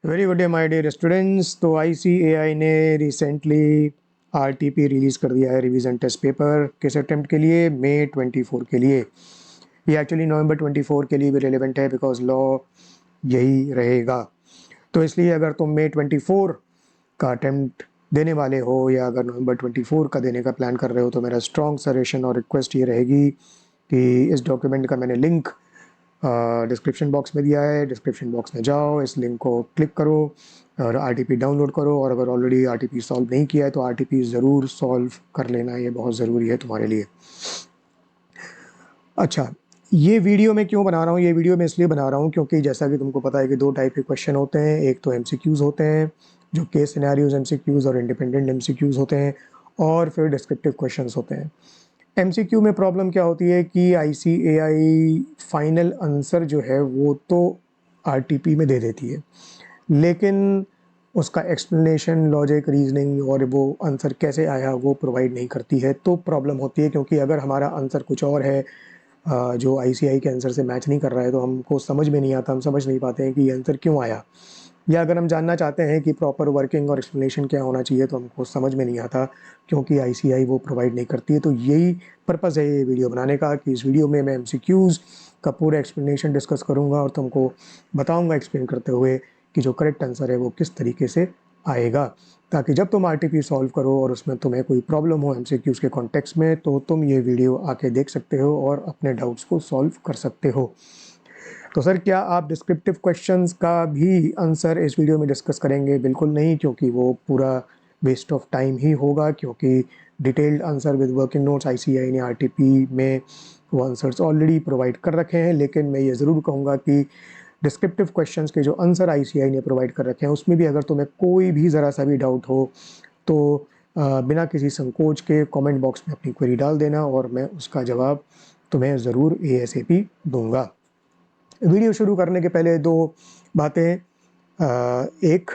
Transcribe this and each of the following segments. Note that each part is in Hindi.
Very good day my dear students. तो ICAI ने रिसेंटली RTP रिलीज़ कर दिया है रिवीजन टेस्ट पेपर किस अटेम्प्ट के लिए, मई 24 के लिए। ये एक्चुअली नवंबर 24 के लिए भी रिलेवेंट है बिकॉज लॉ यही रहेगा। तो इसलिए अगर तुम मई 24 का अटेम्प्ट देने वाले हो या अगर नवंबर 24 का देने का प्लान कर रहे हो तो मेरा स्ट्रॉन्ग सजेशन और रिक्वेस्ट ये रहेगी कि इस डॉक्यूमेंट का मैंने लिंक डिस्क्रिप्शन बॉक्स में दिया है। डिस्क्रिप्शन बॉक्स में जाओ, इस लिंक को क्लिक करो और RTP डाउनलोड करो। और अगर ऑलरेडी RTP सॉल्व नहीं किया है तो RTP ज़रूर सॉल्व कर लेना, ये बहुत ज़रूरी है तुम्हारे लिए। अच्छा, ये वीडियो मैं क्यों बना रहा हूँ? ये वीडियो मैं इसलिए बना रहा हूँ क्योंकि जैसा कि तुमको पता है कि दो टाइप के क्वेश्चन होते हैं। एक तो MCQs होते हैं जो केस सिनेरियोज MCQs और इंडिपेंडेंट MCQs होते हैं, और फिर डिस्क्रिप्टिव क्वेश्चंस होते हैं। MCQ में प्रॉब्लम क्या होती है कि ICAI फाइनल आंसर जो है वो तो RTP में दे देती है, लेकिन उसका एक्सप्लेनेशन, लॉजिक, रीजनिंग और वो आंसर कैसे आया वो प्रोवाइड नहीं करती है। तो प्रॉब्लम होती है क्योंकि अगर हमारा आंसर कुछ और है जो ICAI के आंसर से मैच नहीं कर रहा है तो हमको समझ में नहीं आता, हम समझ नहीं पाते हैं कि ये आंसर क्यों आया। या अगर हम जानना चाहते हैं कि प्रॉपर वर्किंग और एक्सप्लेनेशन क्या होना चाहिए तो हमको समझ में नहीं आता क्योंकि ICAI वो प्रोवाइड नहीं करती है। तो यही पर्पज़ है ये वीडियो बनाने का कि इस वीडियो में मैं MCQs का पूरा एक्सप्लेनेशन डिस्कस करूँगा और तुमको बताऊँगा एक्सप्लेन करते हुए कि जो करेक्ट आंसर है वो किस तरीके से आएगा, ताकि जब तुम RTP सॉल्व करो और उसमें तुम्हें कोई प्रॉब्लम हो MCQs के कॉन्टेक्स्ट में तो तुम ये वीडियो आके देख सकते हो और अपने डाउट्स को सॉल्व कर सकते हो। तो सर क्या आप डिस्क्रिप्टिव क्वेश्चंस का भी आंसर इस वीडियो में डिस्कस करेंगे? बिल्कुल नहीं, क्योंकि वो पूरा वेस्ट ऑफ टाइम ही होगा, क्योंकि detailed answer with working notes ICAI ने RTP में वो आंसर्स ऑलरेडी प्रोवाइड कर रखे हैं। लेकिन मैं ये ज़रूर कहूँगा कि डिस्क्रिप्टिव क्वेश्चंस के जो आंसर ICAI ने प्रोवाइड कर रखे हैं उसमें भी अगर तुम्हें कोई भी ज़रा सा भी डाउट हो तो बिना किसी संकोच के कमेंट बॉक्स में अपनी क्वेरी डाल देना और मैं उसका जवाब तुम्हें ज़रूर ASAP दूंगा। वीडियो शुरू करने के पहले दो बातें। एक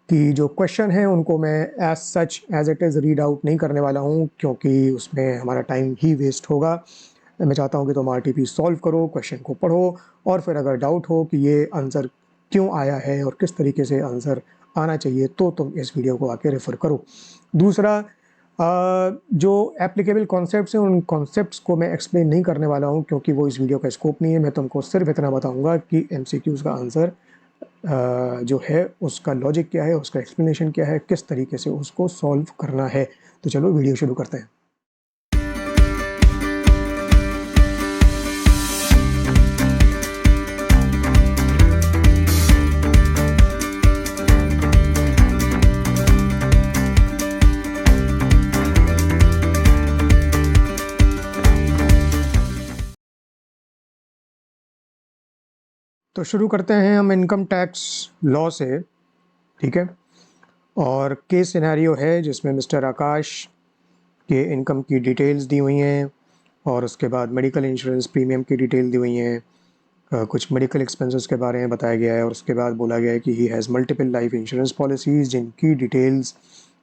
कि जो क्वेश्चन है उनको मैं as such as it is read out नहीं करने वाला हूँ क्योंकि उसमें हमारा टाइम ही वेस्ट होगा। मैं चाहता हूँ कि तुम RTP सॉल्व करो, क्वेश्चन को पढ़ो और फिर अगर डाउट हो कि ये आंसर क्यों आया है और किस तरीके से आंसर आना चाहिए तो तुम इस वीडियो को आके रेफ़र करो। दूसरा, जो एप्लीकेबल कॉन्सेप्ट्स हैं उन कॉन्सेप्ट्स को मैं एक्सप्लेन नहीं करने वाला हूँ क्योंकि वो इस वीडियो का स्कोप नहीं है। मैं तुमको सिर्फ इतना बताऊँगा कि MCQs का आंसर जो है उसका लॉजिक क्या है, उसका एक्सप्लेनेशन क्या है, किस तरीके से उसको सॉल्व करना है। तो चलो वीडियो शुरू करते हैं। तो शुरू करते हैं हम इनकम टैक्स लॉ से, ठीक है। और केस सिनेरियो है जिसमें मिस्टर आकाश के इनकम की डिटेल्स दी हुई हैं और उसके बाद मेडिकल इंश्योरेंस प्रीमियम की डिटेल दी हुई हैं, कुछ मेडिकल एक्सपेंसेस के बारे में बताया गया है और उसके बाद बोला गया है कि he has multiple life insurance policies जिनकी डिटेल्स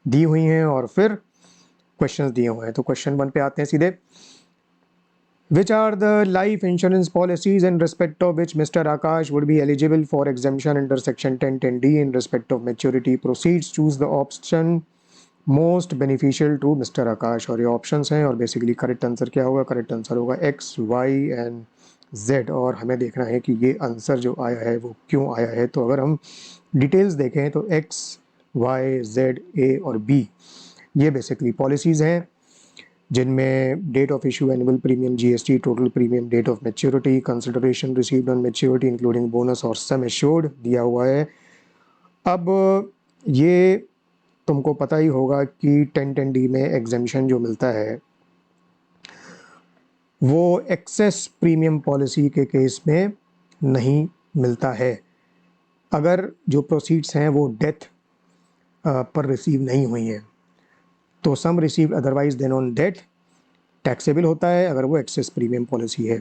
दी हुई हैं और फिर क्वेश्चंस दिए हुए हैं। तो क्वेश्चन 1 पे आते हैं सीधे। Which are the life insurance policies in respect of which Mr. Akash would be eligible for exemption under section 1010D in respect of maturity proceeds? Choose the option most beneficial to Mr. Akash। और ये ऑप्शंस हैं और बेसिकली करेक्ट आंसर क्या होगा? करेक्ट आंसर होगा X, Y एंड Z। और हमें देखना है कि ये आंसर जो आया है वो क्यों आया है। तो अगर हम डिटेल्स देखें तो X, Y, Z, A और B ये बेसिकली पॉलिसीज़ हैं जिनमें date of issue, annual premium, GST, total premium, date of maturity, consideration received on maturity including bonus और सम एश्योर्ड दिया हुआ है। अब ये तुमको पता ही होगा कि 1010D में एग्जेम्पशन जो मिलता है वो एक्सेस प्रीमियम पॉलिसी के केस में नहीं मिलता है अगर जो प्रोसीड्स हैं वो डेथ पर रिसीव नहीं हुई हैं। तो sum receive otherwise then on death taxable होता है अगर वो एक्सेस प्रीमियम पॉलिसी है।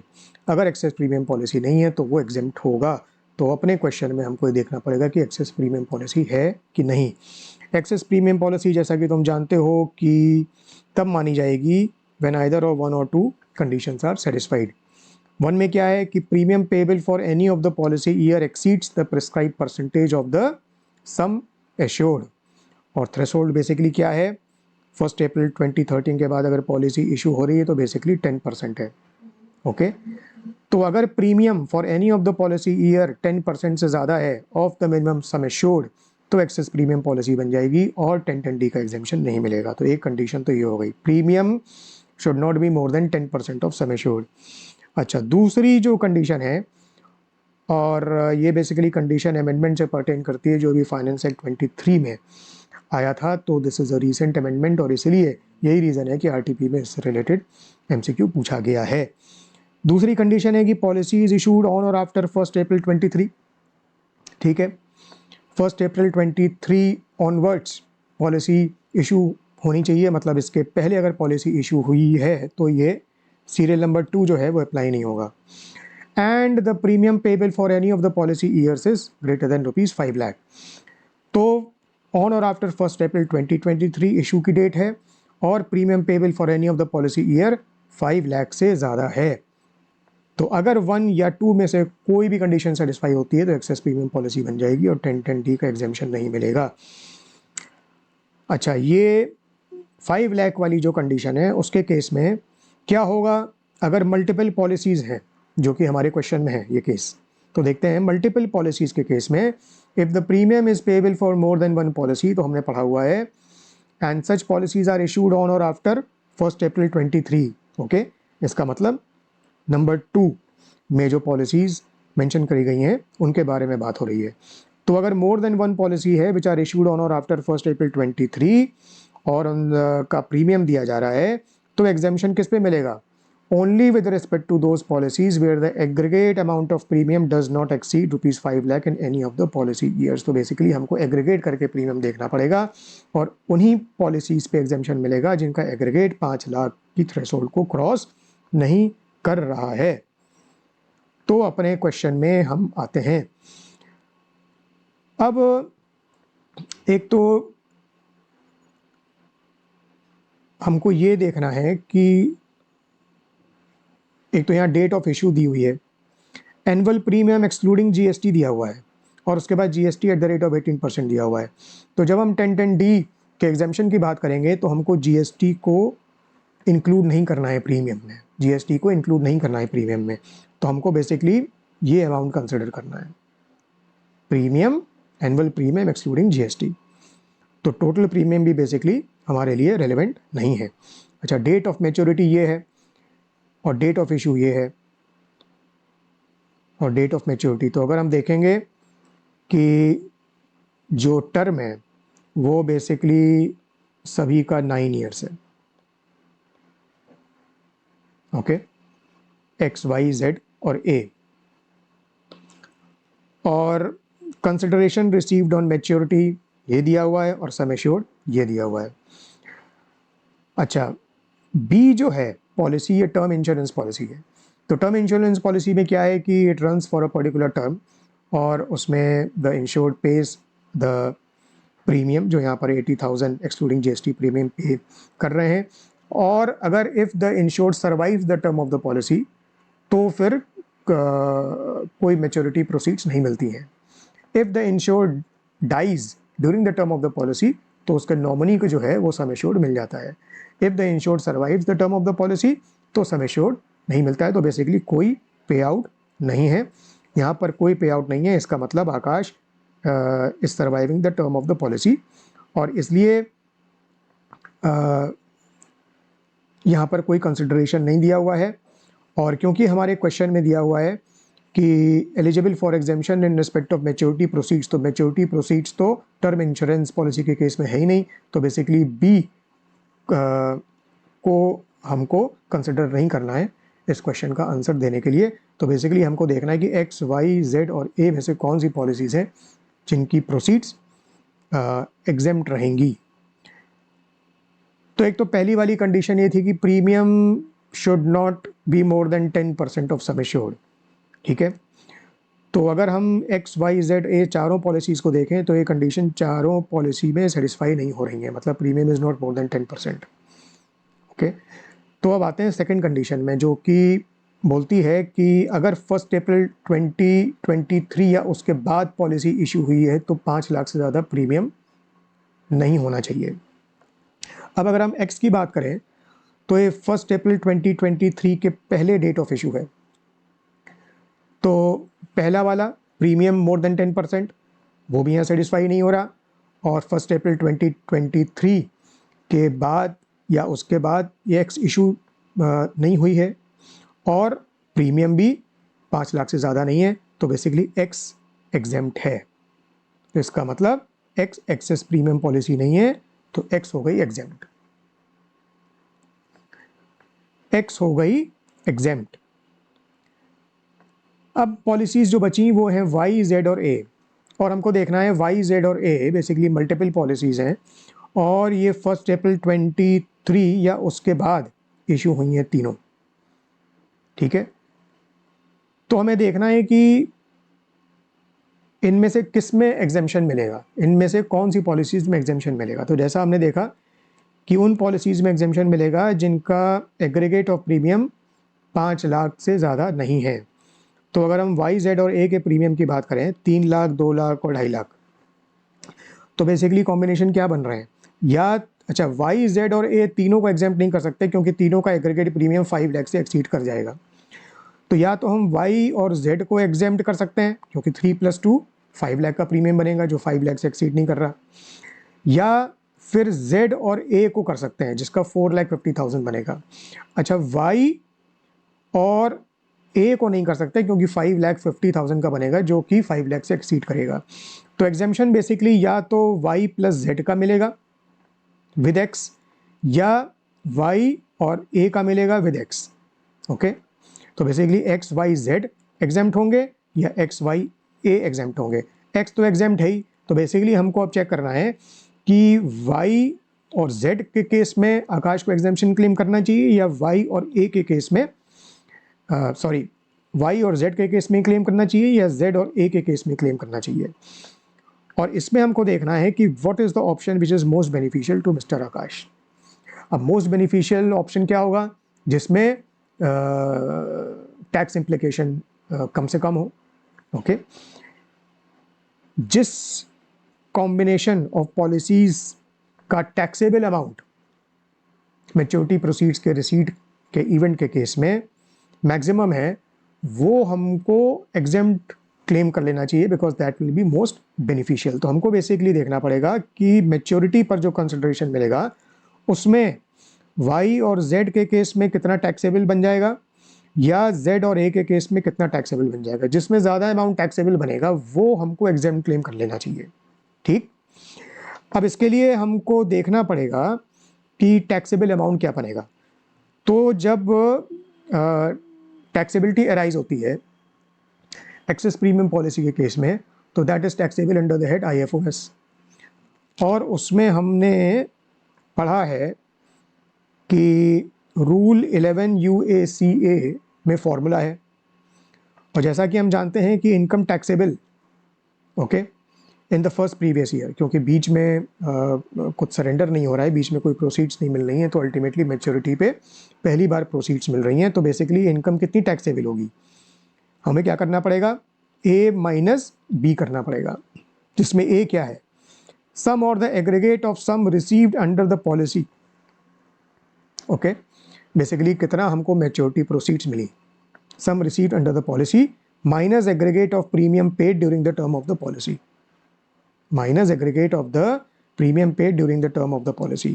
अगर एक्सेस प्रीमियम पॉलिसी नहीं है तो वो एग्जेम्प्ट होगा। तो अपने क्वेश्चन में हमको ये देखना पड़ेगा कि एक्सेस प्रीमियम पॉलिसी है कि नहीं। एक्सेस प्रीमियम पॉलिसी जैसा कि तुम जानते हो कि तब मानी जाएगी when either of one or two conditions are satisfied. One में क्या है कि premium payable for any of the policy year exceeds the prescribe percentage of the sum assured. और थ्रेशोल्ड बेसिकली क्या है, 1 अप्रैल 2013 के बाद अगर पॉलिसी इशू हो रही है तो बेसिकली 10% है। ओके, तो अगर premium for any of the policy year 10% से ज़्यादा है of the minimum sum assured तो एक्सेस प्रीमियम पॉलिसी बन जाएगी और 1010D का एग्जेम्पशन नहीं मिलेगा। तो एक कंडीशन तो ये हो गई, premium should not be more than 10% of sum assured. अच्छा, दूसरी जो कंडीशन है, और ये बेसिकली कंडीशन अमेंडमेंट से पर्टेन करती है जो भी फाइनेंस एक्ट 23 में आया था। तो this is a recent amendment और इसलिए यही रीज़न है कि आरटीपी में इससे रिलेटेड एमसीक्यू पूछा गया है। दूसरी कंडीशन है कि policy is issued on or after 1 April 23। ठीक है, 1 अप्रैल 23 ऑनवर्ड्स पॉलिसी इशू होनी चाहिए, मतलब इसके पहले अगर पॉलिसी इशू हुई है तो ये सीरियल नंबर 2 जो है वो अप्लाई नहीं होगा। And the premium payable for any of the policy years is greater than ₹5 lakh. तो on or after 1 April 2023 issue की डेट है और premium payable for any of the policy year 5 lakh से ज़्यादा है। तो अगर 1 या 2 में से कोई भी कंडीशन सेटिस्फाई होती है तो एक्सेस प्रीमियम पॉलिसी बन जाएगी और 1010D का एग्जेम्पशन नहीं मिलेगा। अच्छा, ये 5 लाख वाली जो कंडीशन है उसके केस में क्या होगा, अगर मल्टीपल पॉलिसीज़ हैं, जो कि हमारे क्वेश्चन में है ये केस, तो देखते हैं मल्टीपल पॉलिसीज़ के केस में if the premium is payable for more than 1 policy, तो हमने पढ़ा हुआ है and such policies are issued on or after 1 April 23। Okay, इसका मतलब नंबर 2 में जो पॉलिसीज़ मेंशन करी गई हैं उनके बारे में बात हो रही है। तो अगर मोर देन 1 पॉलिसी है which are issued on or after 1 April 23 और उनका प्रीमियम दिया जा रहा है तो एग्जेम्पशन किस पे मिलेगा, only with respect to those policies where the aggregate amount of premium does not exceed ₹5 lakh in any of the policy years. तो बेसिकली हमको एग्रीगेट करके प्रीमियम देखना पड़ेगा और उन्हीं पॉलिसीज पे एग्जेम्पशन मिलेगा जिनका एग्रीगेट 5 लाख की थ्रेशोल्ड को क्रॉस नहीं कर रहा है। तो अपने क्वेश्चन में हम आते हैं। अब एक तो हमको ये देखना है कि एक तो यहाँ डेट ऑफ इशू दी हुई है, एनुअल प्रीमियम एक्सक्लूडिंग जीएसटी दिया हुआ है और उसके बाद GST at the rate of 18% दिया हुआ है। तो जब हम 1010D के एग्जेम्पशन की बात करेंगे तो हमको जीएसटी को इंक्लूड नहीं करना है प्रीमियम में, जीएसटी को इंक्लूड नहीं करना है प्रीमियम में। तो हमको बेसिकली ये अमाउंट कंसिडर करना है, premium, annual premium excluding GST. तो टोटल प्रीमियम भी बेसिकली हमारे लिए रेलेवेंट नहीं है। अच्छा, डेट ऑफ मैच्योरिटी ये है और डेट ऑफ इशू ये है और डेट ऑफ मैच्योरिटी। तो अगर हम देखेंगे कि जो टर्म है वो बेसिकली सभी का 9 ईयर्स है। ओके, एक्स वाई जेड और ए, और कंसिडरेशन रिसीव्ड ऑन मैच्योरिटी ये दिया हुआ है और सम एश्योर्ड ये दिया हुआ है। अच्छा, बी जो है पॉलिसी ये टर्म इंश्योरेंस पॉलिसी है। तो टर्म इंश्योरेंस पॉलिसी में क्या है कि it runs for a particular term और उसमें the insured page the premium जो यहाँ पर 80,000 एक्सक्लूडिंग जीएसटी प्रीमियम पे कर रहे हैं। और अगर if the insured survive the term of the policy तो फिर कोई मैच्योरिटी प्रोसीड्स नहीं मिलती हैं। If the insured dies during the term of the policy तो उसके नॉमिनी को जो है वो सम एश्योर्ड मिल जाता है। If the insured survives the term of the policy तो सम एश्योर्ड नहीं मिलता है। तो बेसिकली कोई पे आउट नहीं है, यहाँ पर कोई पे आउट नहीं है। इसका मतलब Akash is surviving the term of the policy और इसलिए यहाँ पर कोई कंसिडरेशन नहीं दिया हुआ है। और क्योंकि हमारे क्वेश्चन में दिया हुआ है कि eligible for exemption in respect of maturity proceeds, तो मैच्योरिटी प्रोसीड्स तो टर्म इंश्योरेंस पॉलिसी के केस में है ही नहीं। तो बेसिकली बी को हमको कंसिडर नहीं करना है इस क्वेश्चन का आंसर देने के लिए। तो बेसिकली हमको देखना है कि एक्स वाई जेड और ए में से कौन सी पॉलिसीज़ हैं जिनकी प्रोसीड्स एग्जेम्प्ट रहेंगी। तो एक तो पहली वाली कंडीशन ये थी कि premium should not be more than 10% of sum assured. ठीक है, तो अगर हम एक्स वाई जेड ए चारों पॉलिसीज़ को देखें तो ये कंडीशन चारों पॉलिसी में सेटिस्फाई नहीं हो रही है, मतलब premium is not more than 10%। Okay, तो अब आते हैं सेकंड कंडीशन में जो कि बोलती है कि अगर 1 अप्रैल 2023 या उसके बाद पॉलिसी इशू हुई है तो 5 लाख से ज़्यादा प्रीमियम नहीं होना चाहिए। अब अगर हम एक्स की बात करें तो ये 1 अप्रैल 2023 के पहले डेट ऑफ इशू है। तो पहला वाला प्रीमियम मोर देन 10% वो भी यहाँ सेटिस्फाई नहीं हो रहा, और 1 अप्रैल 2023 के बाद या उसके बाद ये एक्स इशू नहीं हुई है, और प्रीमियम भी 5 लाख से ज़्यादा नहीं है, तो बेसिकली एक्स एग्जेम्प्ट है। तो इसका मतलब एक्स एक्सेस प्रीमियम पॉलिसी नहीं है, तो एक्स हो गई एग्जेम्प्ट, एक्स हो गई एग्जेम्प्ट। अब पॉलिसीज़ जो बची वो हैं वाई, जेड और ए, और हमको देखना है वाई, जेड और ए बेसिकली मल्टीपल पॉलिसीज़ हैं, और ये 1 अप्रैल 23 या उसके बाद इशू हुई हैं तीनों। ठीक है, तो हमें देखना है कि इनमें से किस में एग्जेम्पशन मिलेगा, इनमें से कौन सी पॉलिसीज़ में एग्जेम्पशन मिलेगा। तो जैसा हमने देखा कि उन पॉलिसीज़ में एग्जेम्पशन मिलेगा जिनका एग्रीगेट ऑफ प्रीमियम 5 लाख से ज़्यादा नहीं है। तो अगर हम वाई, जेड और ए के प्रीमियम की बात करें 3 लाख, 2 लाख और 2.5 लाख, तो बेसिकली कॉम्बिनेशन क्या बन रहे हैं, या अच्छा वाई, जेड और ए तीनों को एग्जेम्प्ट नहीं कर सकते क्योंकि तीनों का एग्रीगेट प्रीमियम 5 लाख से एक्सीड कर जाएगा। तो या तो हम वाई और जेड को एग्जेम्प्ट कर सकते हैं क्योंकि 3 + 2 5 लाख का प्रीमियम बनेगा जो 5 लाख से एक्सीड नहीं कर रहा, या फिर जेड और ए को कर सकते हैं जिसका 4,50,000 बनेगा। अच्छा वाई और ए को नहीं कर सकते क्योंकि 5,50,000 का बनेगा जो कि 5 लाख से एक्सीड करेगा। तो एग्जेम्पशन बेसिकली या तो वाई प्लस जेड का मिलेगा विद एक्स, या वाई और ए का मिलेगा विद एक्स। ओके, तो basically X Y Z exempt होंगे या एक्स वाई ए एग्जेम्प्ट होंगे। एक्स तो एग्जेम्प्ट है ही, तो बेसिकली हमको अब चेक करना है कि वाई और जेड के केस में आकाश को एग्जेम्पशन क्लेम करना चाहिए या वाई और ए के केस में सॉरी वाई और जेड के केस में क्लेम करना चाहिए या जेड और ए के केस में क्लेम करना चाहिए। और इसमें हमको देखना है कि what is the option which is most beneficial to mister Akash. अब मोस्ट बेनिफिशियल ऑप्शन क्या होगा जिसमें टैक्स इम्प्लीकेशन कम से कम हो। ओके, जिस कॉम्बिनेशन ऑफ पॉलिसीज का टैक्सेबल अमाउंट मैच्योरिटी प्रोसीड्स के रिसीट के इवेंट के केस में मैक्सिमम है, वो हमको एग्जेम्प्ट क्लेम कर लेना चाहिए because that will be most beneficial. तो हमको बेसिकली देखना पड़ेगा कि मैच्योरिटी पर जो कंसिडरेशन मिलेगा उसमें वाई और जेड के केस में कितना टैक्सेबल बन जाएगा या जेड और ए के केस में कितना टैक्सेबल बन जाएगा। जिसमें ज़्यादा अमाउंट टैक्सेबल बनेगा वो हमको एग्जेम्प्ट क्लेम कर लेना चाहिए। ठीक, अब इसके लिए हमको देखना पड़ेगा कि टैक्सेबल अमाउंट क्या बनेगा। तो जब टैक्सेबिलिटी अराइज होती है एक्सेस प्रीमियम पॉलिसी के केस में, तो that is taxable under the head IFOS, और उसमें हमने पढ़ा है कि रूल 11 UACA में फॉर्मूला है, और जैसा कि हम जानते हैं कि income taxable okay in the first previous year, क्योंकि बीच में कुछ सरेंडर नहीं हो रहा है, बीच में कोई प्रोसीड्स नहीं मिल रही हैं, तो अल्टीमेटली मैच्योरिटी पे पहली बार प्रोसीड्स मिल रही हैं। तो बेसिकली इनकम कितनी टैक्सेबल होगी, हमें क्या करना पड़ेगा, A माइनस B करना पड़ेगा, जिसमें A क्या है, सम और the aggregate of sum received under the policy. Okay, basically कितना हमको मैच्योरिटी प्रोसीड्स मिली, sum received under the policy minus aggregate of premium paid during the term of the policy, minus aggregate of the premium paid during the term of the policy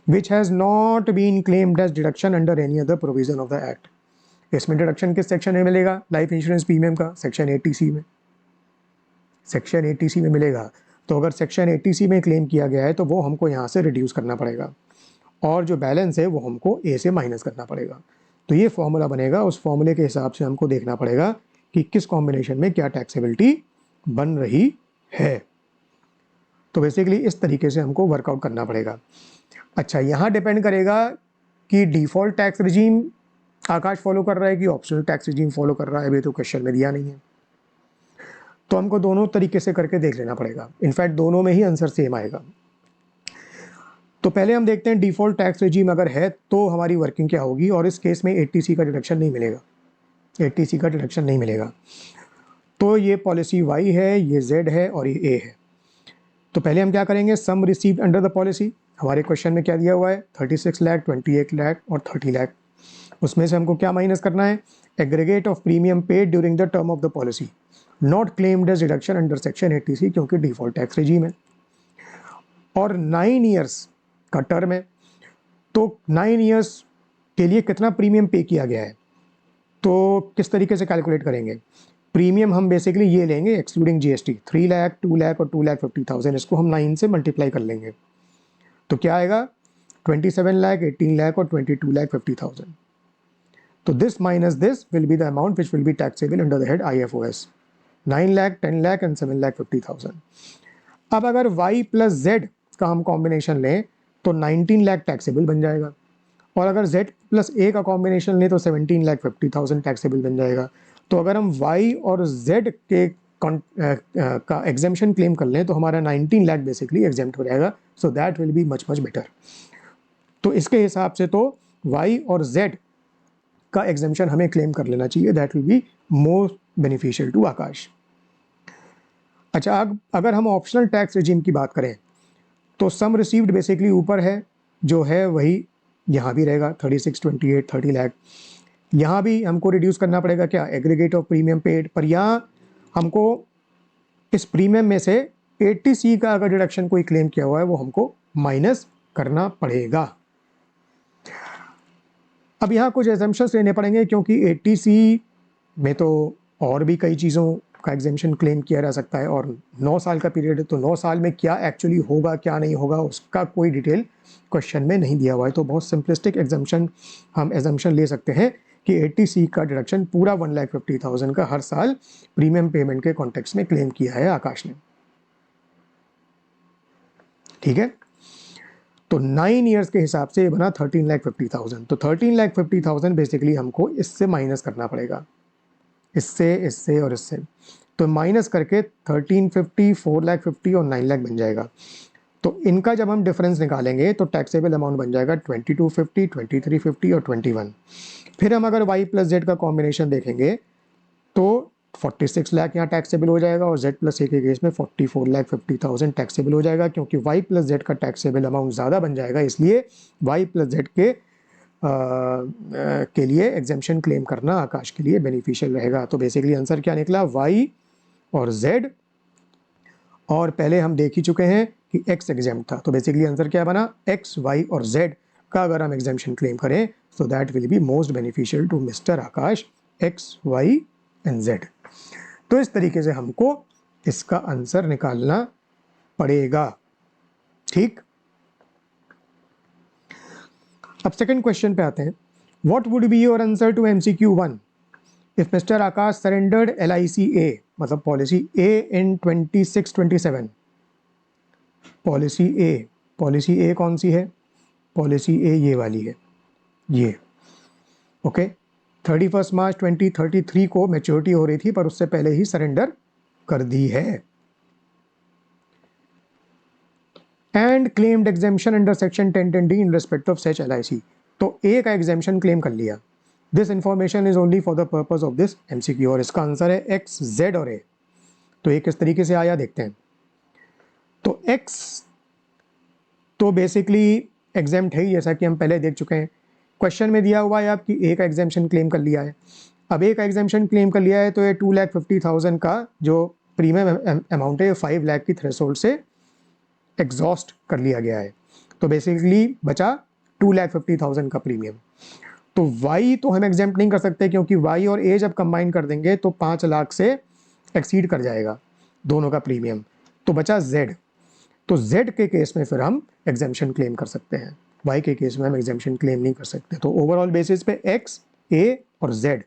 which has not been claimed as deduction under any other provision of the act। इसमें डिडक्शन किस सेक्शन में मिलेगा, लाइफ इंश्योरेंस प्रीमियम का सेक्शन 80C में, सेक्शन 80C में मिलेगा। तो अगर सेक्शन 80C में क्लेम किया गया है तो वो हमको यहाँ से रिड्यूस करना पड़ेगा, और जो बैलेंस है वो हमको ए से माइनस करना पड़ेगा। तो ये फॉर्मूला बनेगा, उस फॉर्मूले के हिसाब से हमको देखना पड़ेगा कि किस कॉम्बिनेशन में क्या टैक्सेबिलिटी बन रही है। तो बेसिकली इस तरीके से हमको वर्कआउट करना पड़ेगा। अच्छा, यहाँ डिपेंड करेगा कि डिफ़ॉल्ट टैक्स रिजीम आकाश फॉलो कर रहा है कि ऑप्शनल टैक्स रिजीम फॉलो कर रहा है, अभी तो क्वेश्चन में दिया नहीं है, तो हमको दोनों तरीके से करके देख लेना पड़ेगा। इनफैक्ट दोनों में ही आंसर सेम आएगा। तो पहले हम देखते हैं डिफ़ॉल्ट टैक्स रिजीम अगर है तो हमारी वर्किंग क्या होगी, और इस केस में 80C का डिडक्शन नहीं मिलेगा। ATC का डिडक्शन नहीं मिलेगा। तो ये पॉलिसी Y है, ये Z है और ये A है। तो पहले हम क्या करेंगे, सम रिसीव्ड अंडर द पॉलिसी। हमारे क्वेश्चन में क्या दिया हुआ है, 36 लाख, 28 लाख और 30 लाख। उसमें से हमको क्या माइनस करना है, aggregate of premium paid during the term of the policy not claimed as deduction under section 80C, क्योंकि डिफॉल्ट टैक्स रिजीम है और 9 ईयर्स का टर्म है। तो 9 ईयर्स के लिए कितना प्रीमियम पे किया गया है, तो किस तरीके से कैलकुलेट करेंगे। प्रीमियम हम बेसिकली ये लेंगे एक्सक्लूडिंग GST, 3 लाख, 2 लाख और 2,50,000, इसको हम 9 से मल्टीप्लाई कर लेंगे। तो क्या आएगा, 27 लाख, 18 लाख और 22,50,000। तो this minus this will be the amount which will be taxable under the head IFOS, 9 lakh, 10 lakh and 7,50,000। अब अगर Y प्लस Z का हम कॉम्बिनेशन लें तो 19 लाख टैक्सेबल बन जाएगा, और अगर Z प्लस A का कॉम्बिनेशन लें तो 17,50,000 टैक्सेबल बन जाएगा। तो अगर हम Y और Z के का एग्जेम्पशन क्लेम कर लें तो हमारा 19 लाख बेसिकली एग्जेम्प्ट हो जाएगा। सो that will be much much better. तो इसके हिसाब से तो Y और Z का एग्जेम्पशन हमें क्लेम कर लेना चाहिए, that will be more beneficial to Akash. अच्छा, अगर हम ऑप्शनल टैक्स रिजीम की बात करें तो सम रिसीव्ड बेसिकली ऊपर है जो है वही यहाँ भी रहेगा, 36, 28, 30 लाख। यहाँ भी हमको रिड्यूस करना पड़ेगा क्या, एग्रीगेट ऑफ प्रीमियम पेड, पर यहाँ हमको इस प्रीमियम में से 80C का अगर डिडक्शन कोई क्लेम किया हुआ है वो हमको माइनस करना पड़ेगा। अब यहाँ कुछ एजम्पशंस लेने पड़ेंगे, क्योंकि 80C में तो और भी कई चीज़ों का एग्जेम्पशन क्लेम किया जा सकता है, और 9 साल का पीरियड है, तो 9 साल में क्या एक्चुअली होगा क्या नहीं होगा उसका कोई डिटेल क्वेश्चन में नहीं दिया हुआ है। तो बहुत सिंपलिस्टिक एग्जाम्पशन हम एजम्पशन ले सकते हैं कि 80C का डिडक्शन पूरा 1,50,000 का हर साल प्रीमियम पेमेंट के कॉन्टेक्स्ट में क्लेम किया है आकाश ने। ठीक है, तो 9 ईयर्स के हिसाब से ये बना 13,50,000। तो 13,50,000 बेसिकली हमको इससे माइनस करना पड़ेगा, इससे, इससे और इससे। तो माइनस करके 1350, 4,50,000 और 9 लाख बन जाएगा। तो इनका जब हम डिफरेंस निकालेंगे तो टैक्सेबल अमाउंट बन जाएगा 2250, 2350 और 21। फिर हम अगर Y प्लस Z का कॉम्बिनेशन देखेंगे तो 46 लाख यहाँ टैक्सेबल हो जाएगा, और Z प्लस A के केस में 44,50,000 टैक्सेबल हो जाएगा, क्योंकि Y प्लस Z का टैक्सेबल अमाउंट ज़्यादा बन जाएगा, इसलिए Y प्लस Z के लिए एग्जेम्पशन क्लेम करना आकाश के लिए बेनिफिशियल रहेगा। तो बेसिकली आंसर क्या निकला, Y और Z, और पहले हम देख ही चुके हैं कि X एग्जेम्प्ट था। तो बेसिकली आंसर क्या बना, X, Y और Z का अगर हम एग्जेम्पशन क्लेम करें so that will be most beneficial to mister Akash, X, Y and Z। तो इस तरीके से हमको इसका आंसर निकालना पड़ेगा। ठीक, अब सेकंड क्वेश्चन पे आते हैं। What would be your answer to MCQ 1 if mister Akash surrendered LIC A, मतलब policy A in 26-27। Policy A कौन सी है, पॉलिसी A ये वाली है, ये ओके। 31 मार्च 2033 को मैच्योरिटी हो रही थी, पर उससे पहले ही सरेंडर कर दी है। And claimed exemption under section 1010D in respect of such LIC। तो A का एग्जेम्पशन क्लेम कर लिया। This information is only for the purpose of this MCQ, और इसका आंसर है X, Z और A। तो ये किस तरीके से आया देखते हैं। तो X तो बेसिकली एग्जेम्प्ट है ही, जैसा कि हम पहले देख चुके हैं। क्वेश्चन में दिया हुआ है आपकी A का एग्जेम्पशन क्लेम कर लिया है। अब A का एग्जेम्पशन क्लेम कर लिया है तो ये 2,50,000 का जो प्रीमियम अमाउंट है 5 लाख की थ्रेशोल्ड से एग्जॉस्ट कर लिया गया है। तो बेसिकली बचा 2,50,000 का प्रीमियम। तो Y तो हम एग्जेम्प्ट नहीं कर सकते, क्योंकि Y और A जब कंबाइन कर देंगे तो 5 लाख से एक्सीड कर जाएगा दोनों का प्रीमियम। तो बचा Z। तो Z के केस में फिर हम एग्जेम्पशन क्लेम कर सकते हैं, Y के केस में हम एग्जेम्पशन क्लेम नहीं कर सकते। तो ओवरऑल बेसिस पे X, A और Z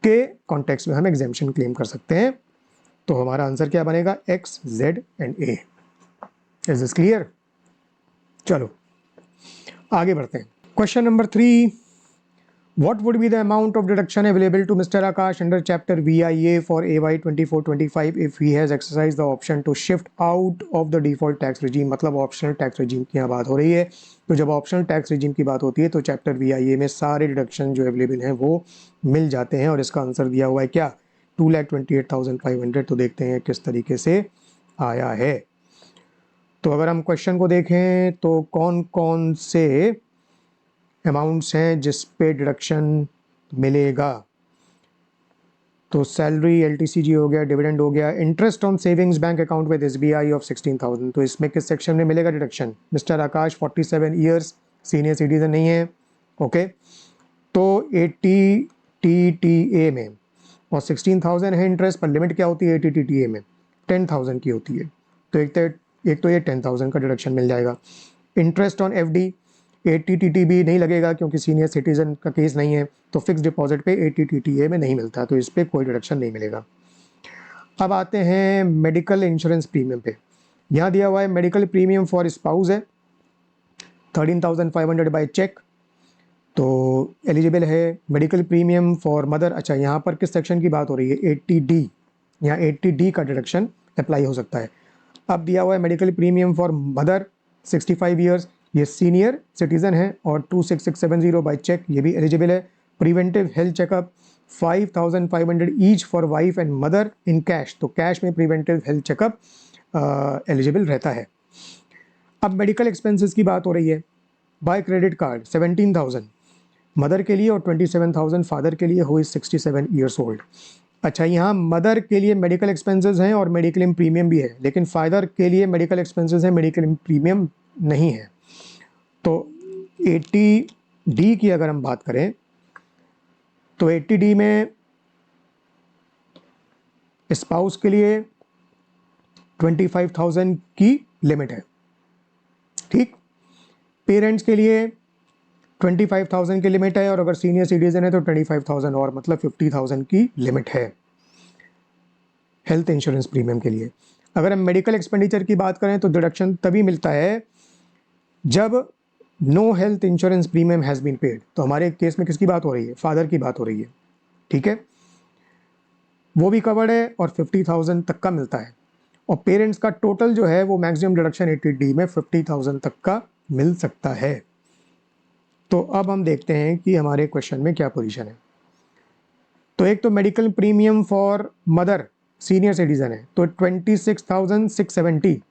के कॉन्टेक्स्ट में हम एग्जेम्पशन क्लेम कर सकते हैं। तो हमारा आंसर क्या बनेगा, X, Z and A। Is this clear? चलो आगे बढ़ते हैं। Question number 3, What would be the amount of deduction available to Mr. Akash under chapter VIA for AY 24-25 if he has exercised the option to shift out of the default tax regime? मतलब ऑप्शनल टैक्स regime की यहाँ बात हो रही है। तो जब ऑप्शनल टैक्स regime की बात होती है तो चैप्टर VIA में सारे डिडक्शन जो अवेलेबल हैं वो मिल जाते हैं, और इसका आंसर दिया हुआ है क्या, 2,28,500। तो देखते हैं किस तरीके से आया है। तो अगर हम क्वेश्चन को देखें तो कौन कौन से अमाउंट्स हैं जिस पे डिडक्शन मिलेगा, तो सैलरी, LTCG हो गया, डिविडेंड हो गया, interest on savings bank account with SBI of 16,000। तो इसमें किस सेक्शन में मिलेगा डिडक्शन? मिस्टर आकाश 47 ईयर्स, सीनियर सिटीजन नहीं है, ओके। तो 80 TTA में, और 16,000 है इंटरेस्ट, पर लिमिट क्या होती है 80 TTA में? 10,000 की होती है। तो एक तो ये 10,000 का डिडक्शन मिल जाएगा। इंटरेस्ट ऑन FD 80 TTB नहीं लगेगा क्योंकि सीनियर सिटीजन का केस नहीं है, तो फिक्स डिपॉजिट पे 80 TTA में नहीं मिलता, तो इस पर कोई डिडक्शन नहीं मिलेगा। अब आते हैं मेडिकल इंश्योरेंस प्रीमियम पे। यहाँ दिया हुआ है मेडिकल प्रीमियम फॉर स्पाउस है 13,500 बाय चेक, तो एलिजिबल है। मेडिकल प्रीमियम फॉर मदर, अच्छा यहाँ पर किस सेक्शन की बात हो रही है? 80D, यहाँ 80D का डिडक्शन अप्लाई हो सकता है। अब दिया हुआ है medical premium for mother 65 years, ये सीनियर सिटीजन है, और 26670 बाय चेक, ये भी एलिजिबल है। Preventive health checkup 5,500 each for wife and mother in cash, तो कैश में प्रिवेंटिव हेल्थ चेकअप एलिजिबल रहता है। अब मेडिकल एक्सपेंसेस की बात हो रही है, बाय क्रेडिट कार्ड 17,000 मदर के लिए और 27,000 फादर के लिए, हु इज 67 ईयर्स ओल्ड। अच्छा, यहाँ मदर के लिए मेडिकल एक्सपेंसेस हैं और मेडिक्लेम प्रीमियम भी है, लेकिन फादर के लिए मेडिकल एक्सपेंसेस हैं, मेडिक्लेम प्रीमियम नहीं है। तो 80D की अगर हम बात करें तो 80D में स्पाउस के लिए 25,000 की लिमिट है, ठीक। पेरेंट्स के लिए 25,000 की लिमिट है, और अगर सीनियर सिटीजन है तो 25,000 और, मतलब 50,000 की लिमिट है हेल्थ इंश्योरेंस प्रीमियम के लिए। अगर हम मेडिकल एक्सपेंडिचर की बात करें तो डिडक्शन तभी मिलता है जब no health insurance premium has been paid. तो हमारे केस में किसकी बात हो रही है? फादर की बात हो रही है, ठीक है, वो भी कवर्ड है और 50,000 तक का मिलता है। और पेरेंट्स का टोटल जो है वो मैक्सिमम डिडक्शन 80D में 50,000 तक का मिल सकता है। तो अब हम देखते हैं कि हमारे क्वेश्चन में क्या पोजीशन है। तो एक तो medical premium for mother senior citizen है, तो 26,670,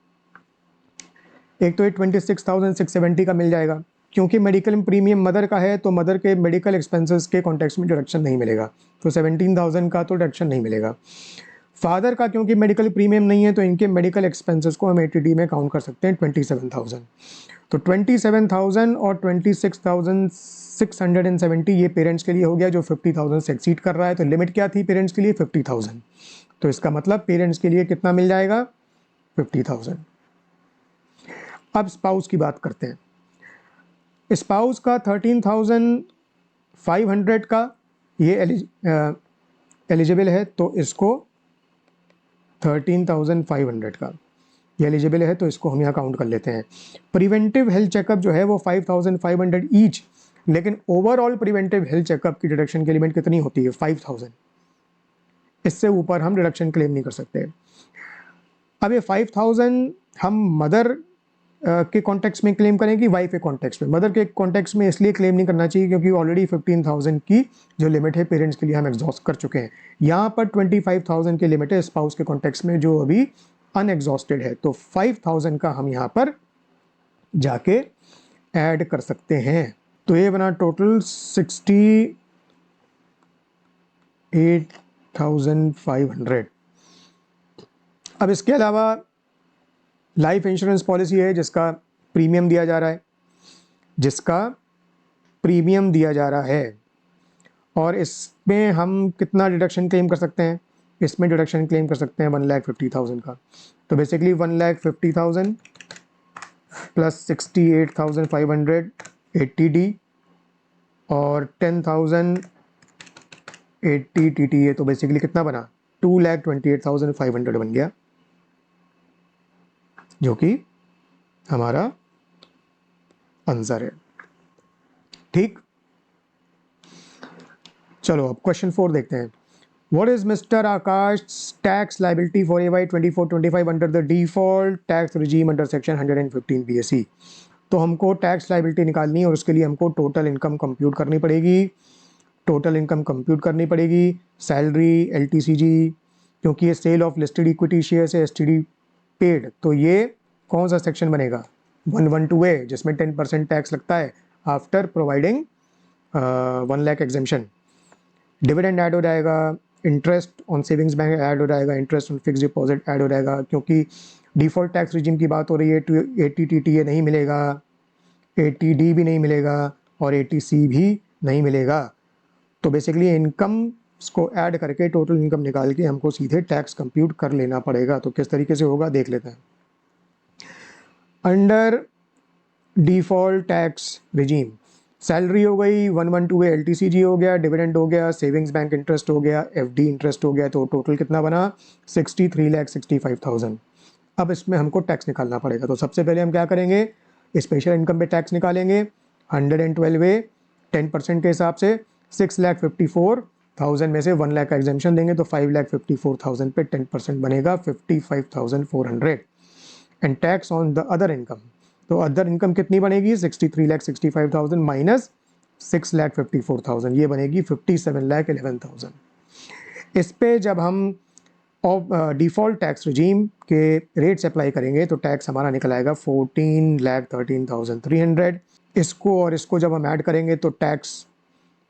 एक तो ये 26,670 का मिल जाएगा, क्योंकि मेडिकल प्रीमियम मदर का है तो मदर के मेडिकल एक्सपेंसेस के कॉन्टेक्स्ट में डिडक्शन नहीं मिलेगा, तो 17,000 का तो डिडक्शन नहीं मिलेगा। फादर का क्योंकि मेडिकल प्रीमियम नहीं है तो इनके मेडिकल एक्सपेंसेस को हम 80D में काउंट कर सकते हैं 27,000। तो 27,000 और 26,670 ये पेरेंट्स के लिए हो गया जो 50,000 से एक्सीड कर रहा है। तो लिमिट क्या थी पेरेंट्स के लिए? 50,000। तो इसका मतलब पेरेंट्स के लिए कितना मिल जाएगा? 50,000। अब स्पाउस की बात करते हैं। स्पाउस का 13,500 का ये एलिजिबल है, तो इसको 13,500 का ये एलिजिबल है, तो इसको हम यहाँ काउंट कर लेते हैं। प्रिवेंटिव हेल्थ चेकअप जो है वो 5,500 ईच, लेकिन ओवरऑल प्रिवेंटिव हेल्थ चेकअप की डिडक्शन की लिमिट कितनी होती है? 5,000। इससे ऊपर हम डिडक्शन क्लेम नहीं कर सकते। अब ये 5,000 हम मदर के कॉन्टेक्स्ट में क्लेम करें कि वाइफ के कॉन्टेक्स्ट में? मदर के कॉन्टेक्स्ट में इसलिए क्लेम नहीं करना चाहिए क्योंकि ऑलरेडी 15,000 की जो लिमिट है पेरेंट्स के लिए हम एग्जॉस्ट कर चुके हैं। यहाँ पर 25,000 की लिमिट है स्पाउस के कॉन्टेक्स्ट में जो अभी अनएग्जॉस्टेड है, तो 5,000 का हम यहाँ पर जाके ऐड कर सकते हैं। तो ये बना टोटल 68,500। अब इसके अलावा लाइफ इंश्योरेंस पॉलिसी है जिसका प्रीमियम दिया जा रहा है, और इसमें हम कितना डिडक्शन क्लेम कर सकते हैं? इसमें डिडक्शन क्लेम कर सकते हैं 1,50,000 का। तो बेसिकली 1,50,000 प्लस 68,500 80D और 10,000 80 TTA, तो बेसिकली कितना बना? 2,28,500 बन गया, जो कि हमारा आंसर है, ठीक। चलो अब क्वेश्चन 4 देखते हैं। What is Mr. Akash's tax liability for AY 24-25 under the default tax regime under section 115 BSE? तो हमको टैक्स लाइबिलिटी निकालनी है और उसके लिए हमको टोटल इनकम कंप्यूट करनी पड़ेगी। टोटल इनकम कंप्यूट करनी पड़ेगी, सैलरी, LTCG, क्योंकि ये sale of listed equity share से STD पेड, तो ये कौन सा सेक्शन बनेगा? 112A, जिसमें 10% टैक्स लगता है after providing 1 lakh exemption. Dividend add हो जाएगा, interest on savings bank add हो जाएगा, interest on fix deposit add हो जाएगा, क्योंकि डिफ़ॉल्ट टैक्स रिजिम की बात हो रही है तो ATTTA नहीं मिलेगा, ATD भी नहीं मिलेगा और ATC भी नहीं मिलेगा। तो बेसिकली इनकम को ऐड करके टोटल इनकम निकाल के हमको सीधे टैक्स कंप्यूट कर लेना पड़ेगा। तो किस तरीके से होगा देख लेते हैं। Under default tax regime salary हो गई, 112A LTCG हो गया, डिविडेंड हो गया, सेविंग्स बैंक इंटरेस्ट हो गया, FD इंटरेस्ट हो गया, तो टोटल कितना बना? 63,65,000। अब इसमें हमको टैक्स निकालना पड़ेगा। तो सबसे पहले हम क्या करेंगे? स्पेशल इनकम पे टैक्स निकालेंगे। 112A 10% के हिसाब से 6,54,000 में से 1 लाख का एग्जेम्पशन देंगे तो 5,54,000 पे 10% बनेगा 55,400। And tax on the other income, तो अदर इनकम कितनी बनेगी? 63,65,000 माइनस 6,54,000, ये बनेगी 57,11,000। इस पे जब हम डिफ़ॉल्ट टैक्स रिजीम के रेट्स अप्लाई करेंगे तो टैक्स हमारा निकल आएगा 14,13,300। इसको और इसको जब हम ऐड करेंगे तो टैक्स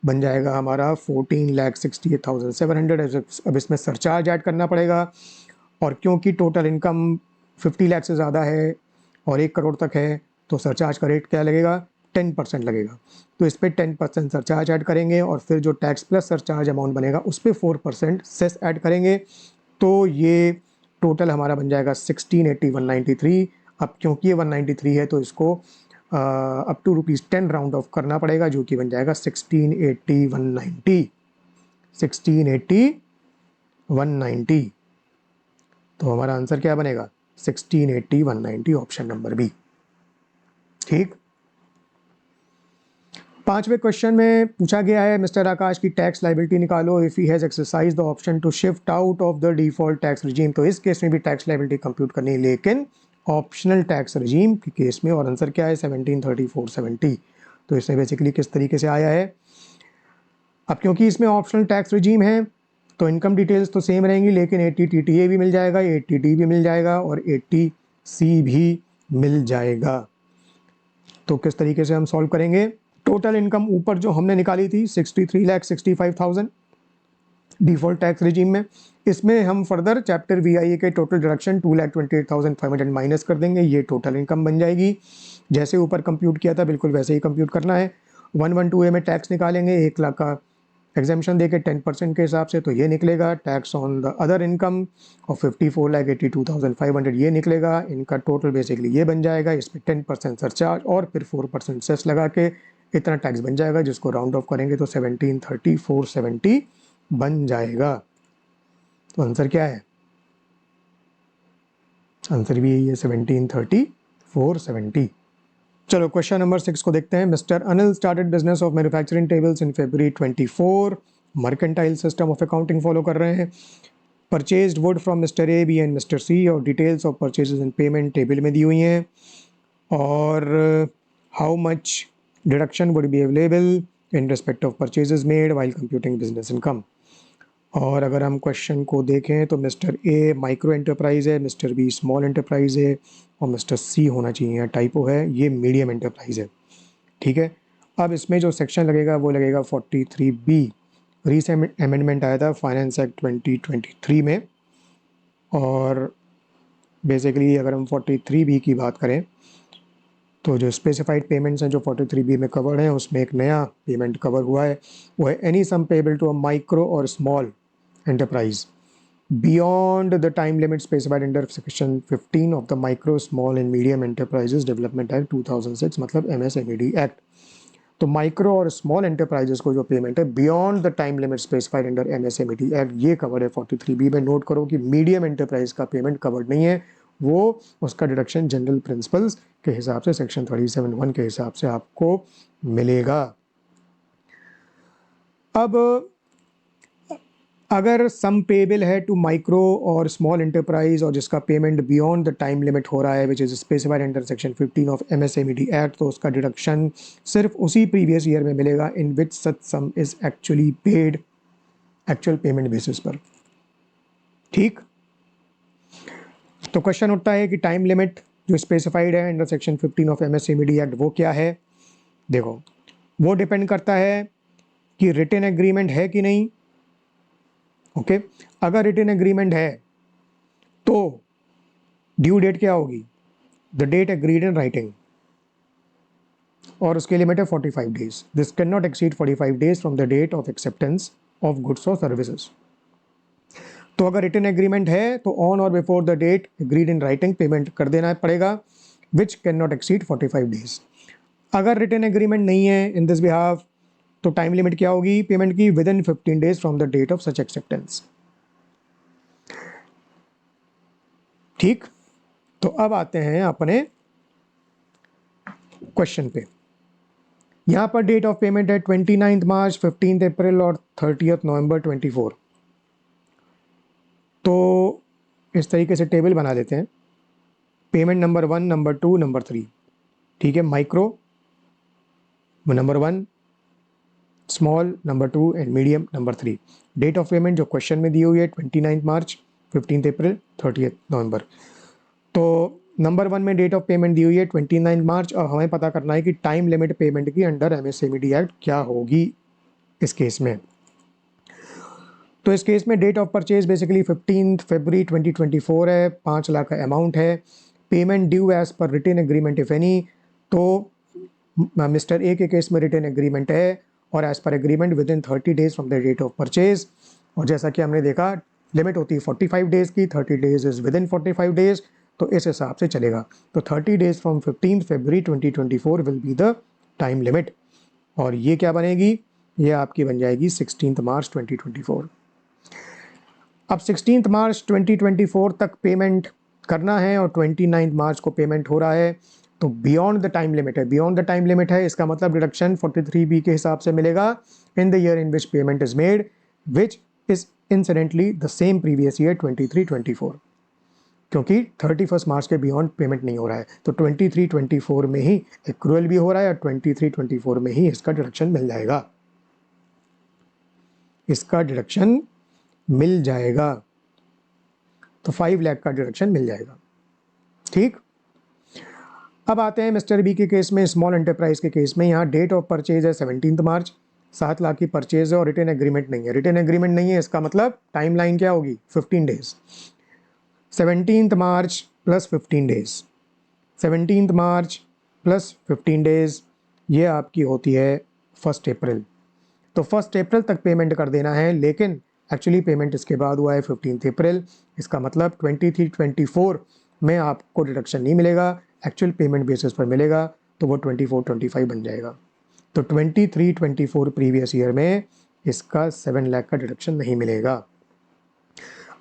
बन जाएगा हमारा 14,68,700। अब इसमें सरचार्ज ऐड करना पड़ेगा, और क्योंकि टोटल इनकम 50 लाख से ज़्यादा है और 1 करोड़ तक है तो सरचार्ज का रेट क्या लगेगा? 10% लगेगा। तो इस पर 10% सरचार्ज ऐड करेंगे और फिर जो टैक्स प्लस सरचार्ज अमाउंट बनेगा उस पर 4% सेस ऐड करेंगे, तो ये टोटल हमारा बन जाएगा 1680,193। अब क्योंकि ये 193 है तो इसको अप टू ₹10 राउंड ऑफ करना पड़ेगा, जो कि बन जाएगा 1680,190। 1680,190, तो हमारा आंसर क्या बनेगा? 1680,190, ऑप्शन नंबर बी। ठीक। 5वें क्वेश्चन में पूछा गया है मिस्टर आकाश की टैक्स लाइबिलिटी निकालो if he has exercise the option to shift out of the default tax regime. तो इस केस में भी टैक्स लाइबिलिटी कंप्यूट करनी है, लेकिन ऑप्शनल टैक्स रिजीम के केस में, और आंसर क्या है? 173470। तो इसमें बेसिकली किस तरीके से आया है? अब क्योंकि इसमें ऑप्शनल टैक्स रिजीम है तो इनकम डिटेल्स तो सेम रहेंगी, लेकिन ATTTA भी मिल जाएगा, ATD भी मिल जाएगा और ATC भी मिल जाएगा। तो किस तरीके से हम सॉल्व करेंगे? टोटल इनकम ऊपर जो हमने निकाली थी 63,65,000 डिफॉल्ट टैक्स रिजीम में, इसमें हम फर्दर चैप्टर VIA के टोटल डिडक्शन 2,28,500 माइनस कर देंगे, ये टोटल इनकम बन जाएगी। जैसे ऊपर कंप्यूट किया था बिल्कुल वैसे ही कंप्यूट करना है। 112A में टैक्स निकालेंगे, 1 लाख का एग्जाम्पशन देके 10% के हिसाब से, तो ये निकलेगा tax on the other income और 54,82,500 ये निकलेगा। इनका टोटल बेसिकली ये बन जाएगा, इसमें 10% सरचार्ज और फिर 4% सेस लगा के इतना टैक्स बन जाएगा, जिसको राउंड ऑफ करेंगे तो 1730,470 बन जाएगा। तो आंसर क्या है? आंसर भी यही है 1730,470। चलो क्वेश्चन नंबर 6 को देखते हैं। Mister Anil started business of manufacturing tables in February 24। Mercantile system of accounting follow कर रहे हैं। Purchased wood from mister A, B and mister C, और details of purchases and payment table में दी हुई हैं, और how much deduction would be available in respect of purchases made while computing business income. और अगर हम क्वेश्चन को देखें तो मिस्टर A माइक्रो एंटरप्राइज है, मिस्टर B स्मॉल एंटरप्राइज है और मिस्टर C होना चाहिए, टाइपो है, ये मीडियम एंटरप्राइज है। ठीक है। अब इसमें जो सेक्शन लगेगा वो लगेगा 43B। रीसेंट अमेंडमेंट आया था फाइनेंस एक्ट 2023 में, और बेसिकली अगर हम 43B की बात करें तो जो स्पेसिफाइड पेमेंट्स हैं जो 43B में कवर्ड हैं, उसमें एक नया पेमेंट कवर हुआ है, वो है any sum payable to a micro और small enterprise beyond the time limit specified under section 15 of the micro small and medium enterprises development act 2006, मतलब MSMED एक्ट। तो माइक्रो और स्मॉल एंटरप्राइजेस को जो पेमेंट है beyond the time limit specified under MSMED act, ये कवर है 43B में। नोट करो कि मीडियम एंटरप्राइज का पेमेंट कवर्ड नहीं है, वो उसका डिडक्शन जनरल प्रिंसिपल्स के हिसाब से सेक्शन 37(1) के हिसाब से आपको मिलेगा। अब अगर सम पेबल है टू माइक्रो और स्मॉल एंटरप्राइज और जिसका payment beyond the time limit हो रहा है which is specified under section 15 of MSMED act, तो उसका डिडक्शन सिर्फ उसी प्रीवियस ईयर में मिलेगा in which such sum is actually paid actual payment basis पर। ठीक, तो क्वेश्चन उठता है कि टाइम लिमिट जो स्पेसिफाइड है under section 15 of MSMED act वो क्या है। देखो, वो डिपेंड करता है कि रिटन एग्रीमेंट है कि नहीं। ओके, अगर रिटन एग्रीमेंट है तो ड्यू डेट क्या होगी, the date agreed in writing, और उसकी लिमिट है 45 days. This can not exceed 45 days from the date of acceptance of goods और सर्विसेज। तो अगर रिटन एग्रीमेंट है तो ऑन और before the date agreed in writing payment कर देना पड़ेगा, which can not exceed 45 days. अगर रिटन एग्रीमेंट नहीं है इन दिस बिहाफ, तो टाइम लिमिट क्या होगी पेमेंट की, with in 15 days from the date of such acceptance. ठीक, तो अब आते हैं अपने क्वेश्चन पे। यहाँ पर डेट ऑफ पेमेंट है 29 मार्च, 15 अप्रैल और 30 नवंबर 24। तो इस तरीके से टेबल बना देते हैं, पेमेंट नंबर 1, नंबर 2, नंबर 3। ठीक है, micro number 1, small number 2 and medium number 3। Date of payment जो क्वेश्चन में दी हुई है 29 मार्च, 15 अप्रैल, 30 नवंबर। तो नंबर 1 में डेट ऑफ पेमेंट दी हुई है 29 मार्च, और हमें पता करना है कि टाइम लिमिट पेमेंट की अंडर MSMED एक्ट क्या होगी इस केस में। तो इस केस में डेट ऑफ परचेज बेसिकली 15 फरवरी 2024 है, 5 लाख का अमाउंट है। Payment due as per written agreement if any, तो मिस्टर ए के केस में रिटन एग्रीमेंट है और as per agreement within 30 days from the date of purchase. और जैसा कि हमने देखा लिमिट होती है 45 डेज की, 30 days is with in 45 days, तो इस हिसाब से चलेगा। तो 30 डेज फ्रॉम 15 फरवरी 2024 will be the time limit, और ये क्या बनेगी, ये आपकी बन जाएगी 16 मार्च 2024। अब 16 मार्च 2024 तक पेमेंट करना है और 29 मार्च को पेमेंट हो रहा है, तो बियॉन्ड द टाइम लिमिट है। बियॉन्ड द टाइम लिमिट है, इसका मतलब डिडक्शन 43B के हिसाब से मिलेगा in the year in which payment is made, which is incidentally the same previous year 23-24, क्योंकि 31 मार्च के बियॉन्ड पेमेंट नहीं हो रहा है। तो 23-24 में ही एक्रूअल भी हो रहा है और 23-24 में ही इसका डिडक्शन मिल जाएगा, इसका डिडक्शन मिल जाएगा। तो 5 लाख का डिडक्शन मिल जाएगा। ठीक, अब आते हैं मिस्टर बी के केस में, स्मॉल एंटरप्राइज के केस में। यहाँ डेट ऑफ परचेज है 17 मार्च, 7 लाख की परचेज है और रिटन एग्रीमेंट नहीं है। रिटन एग्रीमेंट नहीं है, इसका मतलब टाइम लाइन क्या होगी, 15 डेज। 17 मार्च प्लस 15 डेज, 17 मार्च प्लस 15 डेज, ये आपकी होती है 1 अप्रैल। तो 1 अप्रैल तक पेमेंट कर देना है, लेकिन एक्चुअली पेमेंट इसके बाद हुआ है 15 अप्रैल। इसका मतलब 23-24 में आपको डिडक्शन नहीं मिलेगा, एक्चुअल पेमेंट बेसिस पर मिलेगा, तो वो 24-25 बन जाएगा। तो 23-24 प्रीवियस ईयर में इसका 7 लाख का डिडक्शन नहीं मिलेगा।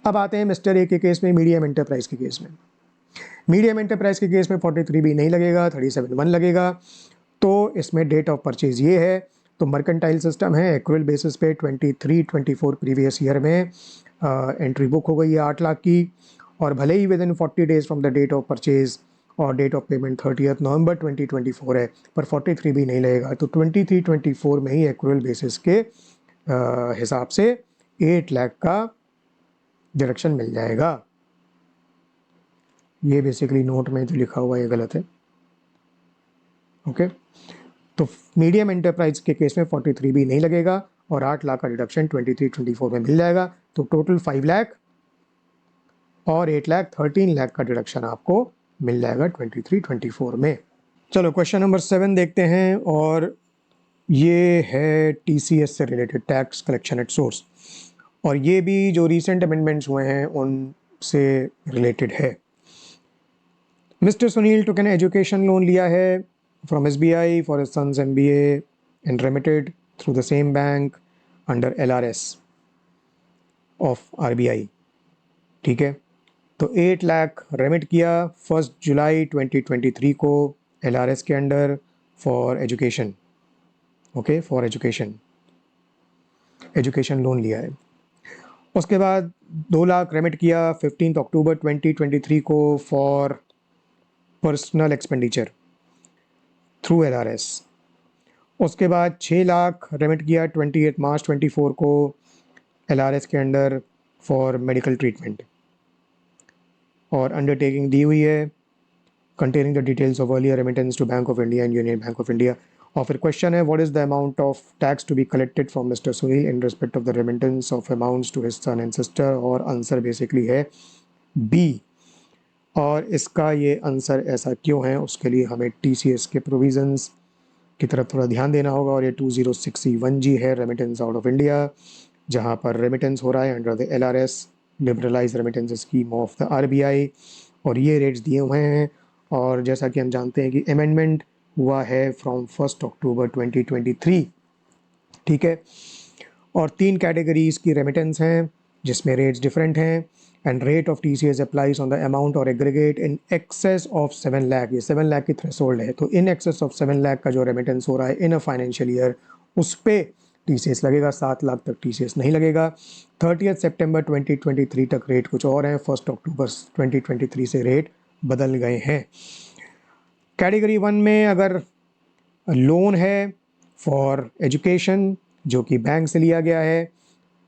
अब आते हैं मिस्टर ए के केस में, मीडियम एंटरप्राइज के केस में। मीडियम एंटरप्राइज के केस में 43B नहीं लगेगा, 37(1) लगेगा। तो इसमें डेट ऑफ परचेज ये है, तो मर्केंटाइल सिस्टम है, एक्रूअल बेसिस पे 23-24 प्रीवियस ईयर में एंट्री बुक हो गई है 8 लाख की, और भले ही within 40 days from the date of purchase और डेट ऑफ पेमेंट 30 नवंबर 2024 है, पर 43B नहीं लगेगा। तो 23-24 में ही एक्रूअल बेसिस के हिसाब से 8 लाख का डिडक्शन मिल जाएगा। ये बेसिकली नोट में जो लिखा हुआ है ये गलत है। ओके, तो मीडियम एंटरप्राइज के केस में 43B नहीं लगेगा और 8 लाख का डिडक्शन 23-24 में मिल जाएगा। तो टोटल 5 लाख और 8 लाख 13 लाख का डिडक्शन आपको मिल जाएगा 23-24 में। चलो क्वेश्चन नंबर 7 देखते हैं, और ये है TCS से related, tax collection at source, और ये भी जो रिसेंट अमेंडमेंट्स हुए हैं उनसे रिलेटेड है। Mister Sunil took an education loan लिया है from SBI for his son's MBA and remitted through the same bank under LRS of RBI। ठीक है, तो 8 लाख रेमिट किया 1 जुलाई 2023 को LRS के under for education. Okay, for education loan लिया है। उसके बाद 2 लाख रेमिट किया 15 अक्टूबर 2023 को for personal expenditure through LRS। उसके बाद 6 लाख रेमिट किया 28 मार्च 24 को LRS के अंडर फॉर मेडिकल ट्रीटमेंट, और अंडरटेकिंग दी हुई है containing the details of earlier remittance to Bank of India and Union Bank of India। और फिर क्वेश्चन है what is the amount of tax to be collected from Mr. Sunil in respect of the remittance of amounts to his son and sister, और आंसर बेसिकली है B। और इसका ये आंसर ऐसा क्यों है, उसके लिए हमें TCS के प्रोविजंस की तरफ थोड़ा ध्यान देना होगा। और ये 206C1G है, रेमिटेंस आउट ऑफ इंडिया, जहाँ पर रेमिटेंस हो रहा है under the LRS liberalise remittance scheme of the RBI, और ये रेट्स दिए हुए हैं। और जैसा कि हम जानते हैं कि अमेंडमेंट हुआ है फ्रॉम 1 अक्टूबर 2023, ठीक है। और 3 कैटेगरीज की रेमिटेंस हैं जिसमें रेट्स डिफरेंट हैं, and rate of TCS applies on the amount और aggregate in excess of 7 lakh. ये 7 लाख की थ्रेशोल्ड है, तो इन एक्सेस ऑफ 7 लाख का जो रेमिटेंस हो रहा है इन अ फाइनेंशियल ईयर, उस पर TCS लगेगा। 7 लाख तक TCS नहीं लगेगा। 30 सितंबर 2023 तक रेट कुछ और हैं, 1 अक्टूबर 2023 से रेट बदल गए हैं। कैटेगरी 1 में अगर लोन है फॉर एजुकेशन जो कि बैंक से लिया गया है,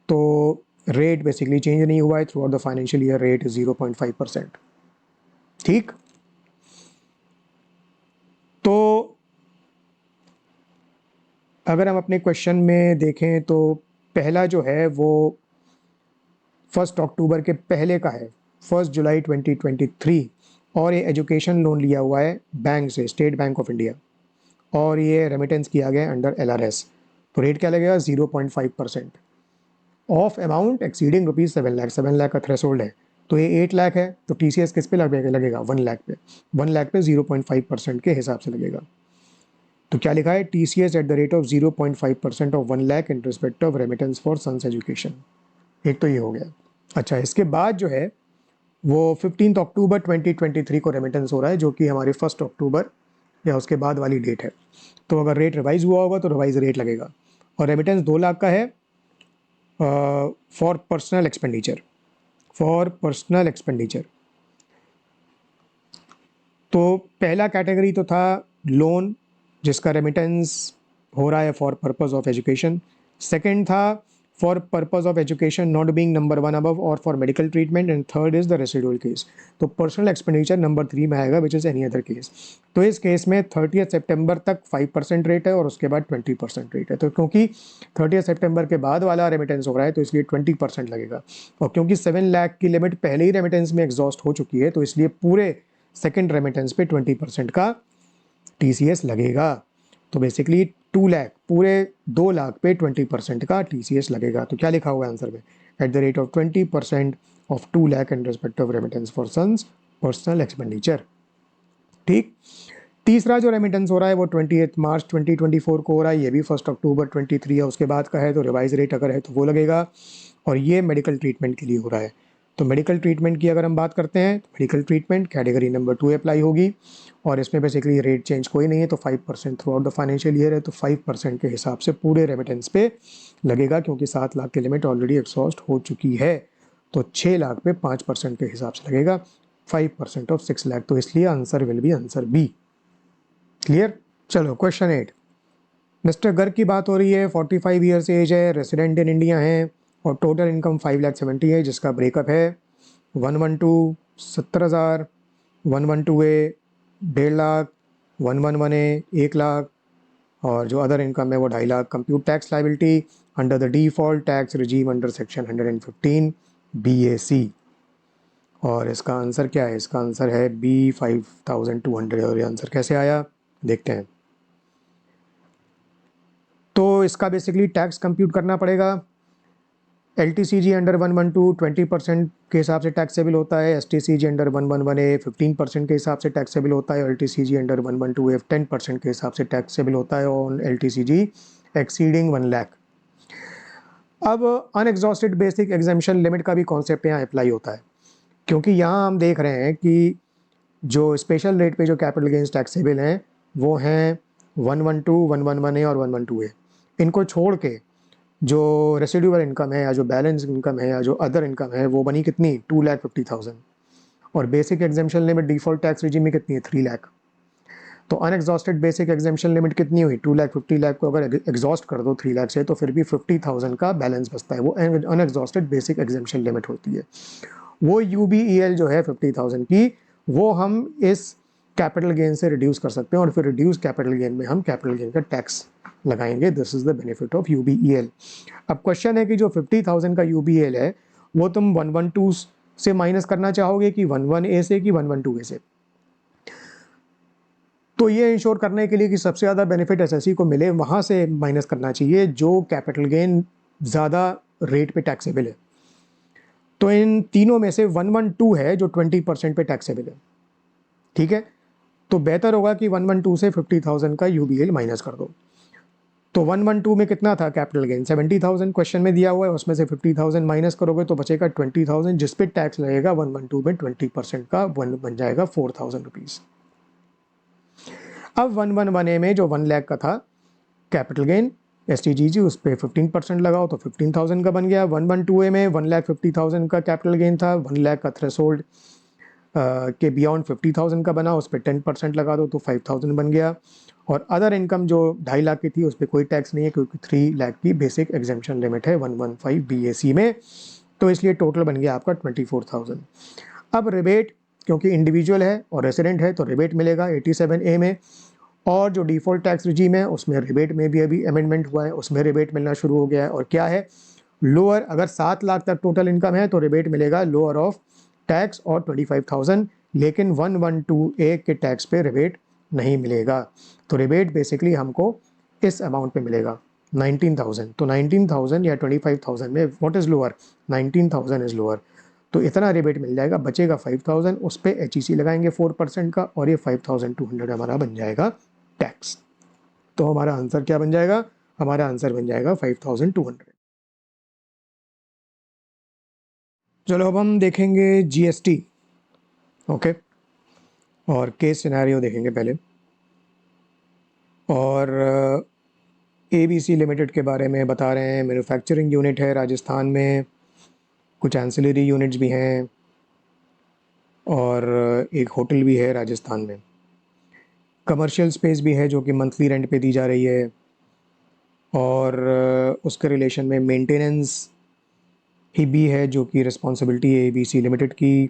तो रेट बेसिकली चेंज नहीं हुआ है through out the financial year, rate 0.5%। ठीक, तो अगर हम अपने क्वेश्चन में देखें तो पहला जो है वो 1 अक्टूबर के पहले का है, 1 जुलाई 2023, और ये एजुकेशन लोन लिया हुआ है बैंक से, स्टेट बैंक ऑफ इंडिया, और ये रेमिटेंस किया गया अंडर LRS। तो रेट क्या लगेगा, 0.5% of amount exceeding ₹7 lakh. 7 lakh का थ्रेशोल्ड है, तो ये 8 लाख है, तो TCS किस पे लगेगा 1 लाख पे। 1 लाख पे 0.5% के हिसाब से लगेगा। तो क्या लिखा है, TCS at the rate of 0.5% of 1 lakh in respect of remittance for son's education. एक तो ये हो गया। अच्छा, इसके बाद जो है वो 15 अक्टूबर 2023 को रेमिटेंस हो रहा है, जो कि हमारे 1 अक्टूबर या उसके बाद वाली डेट है। तो अगर रेट रिवाइज हुआ होगा तो रिवाइज रेट लगेगा, और रेमिटेंस 2 लाख का है for personal expenditure, for personal expenditure. तो पहला कैटेगरी तो था लोन जिसका रेमिटेंस हो रहा है for purpose of education. Second था for purpose of education not being number 1 above और for medical treatment, and third is the residual case. तो पर्सनल एक्सपेंडिचर नंबर 3 में आएगा, which is any other case. तो इस केस में 30 सितंबर तक 5% रेट है और उसके बाद 20% रेट है। तो क्योंकि 30 सितंबर के बाद वाला रेमिटेंस हो रहा है तो इसलिए 20% लगेगा, और क्योंकि 7 लाख की लिमिट पहले ही रेमिटेंस में एग्जॉस्ट हो चुकी है, तो इसलिए पूरे सेकेंड रेमिटेंस पे 20% का TCS लगेगा। तो बेसिकली 2 लाख, पूरे 2 लाख पे 20% का TCS लगेगा। तो क्या लिखा हुआ है आंसर में, at the rate of 20% of 2 lakh in respect of remittance for son's personal expenditure. ठीक, तीसरा जो रेमिटेंस हो रहा है वो 28 मार्च 2024 को हो रहा है, ये भी 1 अक्टूबर 23 है उसके बाद का है, तो रिवाइज रेट अगर है तो वो लगेगा, और ये मेडिकल ट्रीटमेंट के लिए हो रहा है। तो मेडिकल ट्रीटमेंट की अगर हम बात करते हैं तो medical treatment category number 2 apply होगी, और इसमें बेसिकली रेट चेंज कोई नहीं है, तो 5% through out the financial year है, तो 5% के हिसाब से पूरे रेमिटेंस पे लगेगा, क्योंकि 7 लाख की लिमिट ऑलरेडी एग्जॉस्ट हो चुकी है। तो 6 लाख पे 5% के हिसाब से लगेगा, 5% ऑफ 6 लाख, तो इसलिए answer will be answer B. Clear. चलो क्वेश्चन 8, मिस्टर गर्ग की बात हो रही है, 45 ईयर्स एज है, रेसिडेंट इन इंडिया है, और टोटल इनकम 5,70,000 है, जिसका ब्रेकअप है 112 70,000, 112A 1.5 लाख, 111A 1 लाख, और जो अदर इनकम है वो 2.5 lakh. Compute tax liability under the default tax regime under section 115 BAC, और इसका आंसर क्या है, इसका आंसर है B 5,200। और ये आंसर कैसे आया देखते हैं। तो इसका बेसिकली टैक्स कंप्यूट करना पड़ेगा। LTCG अंडर 112 20% के हिसाब से टैक्सेबल होता है, STCG अंडर 111A 15% के हिसाब से टैक्सेबल होता है, और LTCG अंडर 112A 10% के हिसाब से टैक्सेबल होता है, और LTCG एक्सीडिंग 1 लाख। अब अनएग्जॉस्टेड बेसिक एग्जामिशन लिमिट का भी कॉन्सेप्ट यहाँ अप्लाई होता है, क्योंकि यहाँ हम देख रहे हैं कि जो स्पेशल रेट पे जो कैपिटल गेंस टैक्सेबल हैं वो हैं 112, 111A और 112A। इनको छोड़ के जो रेसिडुअल इनकम है या जो बैलेंस इनकम है या जो अदर इनकम है वो बनी कितनी 2,50,000 और basic exemption limit default tax regime में कितनी है 3 लाख। तो अनएग्जॉस्टेड बेसिक एग्जेम्पशन लिमिट कितनी हुई 2,50,000 को अगर एग्जॉस्ट कर दो 3 लाख से तो फिर भी 50,000 का बैलेंस बचता है, वो अनएग्जॉस्टेड बेसिक एग्जेम्पशन लिमिट होती है। वो UBEL जो है 50,000 की वो हम इस कैपिटल गेन से रिड्यूस कर सकते हैं और फिर रिड्यूस कैपिटल गेन में हम कैपिटल गेन का टैक्स लगाएंगे। This is the benefit of UBEL। अब क्वेश्चन है कि जो 50,000 का UBEL है वो तुम 112 से माइनस करना चाहोगे कि 11A से कि 112A से। तो ये इंश्योर करने के लिए कि सबसे ज़्यादा बेनिफिट एसएससी को मिले वहाँ से माइनस करना चाहिए जो कैपिटल गेन ज़्यादा रेट पे टैक्सेबल है। तो इन तीनों में से 112 है जो 20% पे टैक्सेबल है, ठीक है। तो बेहतर होगा कि 112 से 50,000 का UBL माइनस कर दो। तो 112 में कितना था कैपिटल गेन 70,000 क्वेश्चन में दिया हुआ है, उसमें से 50,000 माइनस करोगे तो बचेगा 20,000 जिस पे टैक्स लगेगा 112 में 20% का बन जाएगा 4,000 रुपीज़। अब 111A में जो 1 लाख का था कैपिटल गेन STGG उस पर 15% लगाओ तो 15,000 का बन गया। 112A में 1,50,000 का कैपिटल गेन था, 1 लाख का थ्रेशोल्ड के बियॉन्ड 50,000 का बना, उस पर 10% लगा दो तो 5,000 बन गया। और अदर इनकम जो 2.5 लाख की थी उस पर कोई टैक्स नहीं है क्योंकि 3 लाख की बेसिक एग्जेम्पशन लिमिट है 115 BAC में, तो इसलिए टोटल बन गया आपका 24,000। अब रिबेट क्योंकि इंडिविजुअल है और रेसिडेंट है तो रिबेट मिलेगा 87A में, और जो डिफ़ॉल्ट टैक्स रिजीम है उसमें रिबेट में भी अभी अमेंडमेंट हुआ है, उसमें रिबेट मिलना शुरू हो गया है। और क्या है लोअर, अगर 7 लाख तक टोटल इनकम है तो रिबेट मिलेगा लोअर ऑफ टैक्स और 25,000, लेकिन 112A के टैक्स पे रिबेट नहीं मिलेगा। तो रिबेट बेसिकली हमको इस अमाउंट पे मिलेगा 19,000। तो 19,000 या 25,000 में what is lower 19,000 is lower, तो इतना रिबेट मिल जाएगा, बचेगा 5,000, उस पर HEC लगाएंगे 4% का और ये 5,200 हमारा बन जाएगा टैक्स। तो हमारा आंसर क्या बन जाएगा, हमारा आंसर बन जाएगा 5,200। चलो अब हम देखेंगे GST, ओके, और केस सिनेरियो देखेंगे पहले। और ABC लिमिटेड के बारे में बता रहे हैं। मैन्युफैक्चरिंग यूनिट है राजस्थान में, कुछ एंसिलरी यूनिट्स भी हैं और एक होटल भी है राजस्थान में। कमर्शियल स्पेस भी है जो कि मंथली रेंट पे दी जा रही है, और उसके रिलेशन में मेंटेनेंस ही भी है जो कि रिस्पॉन्सिबिलिटी है ABC लिमिटेड की,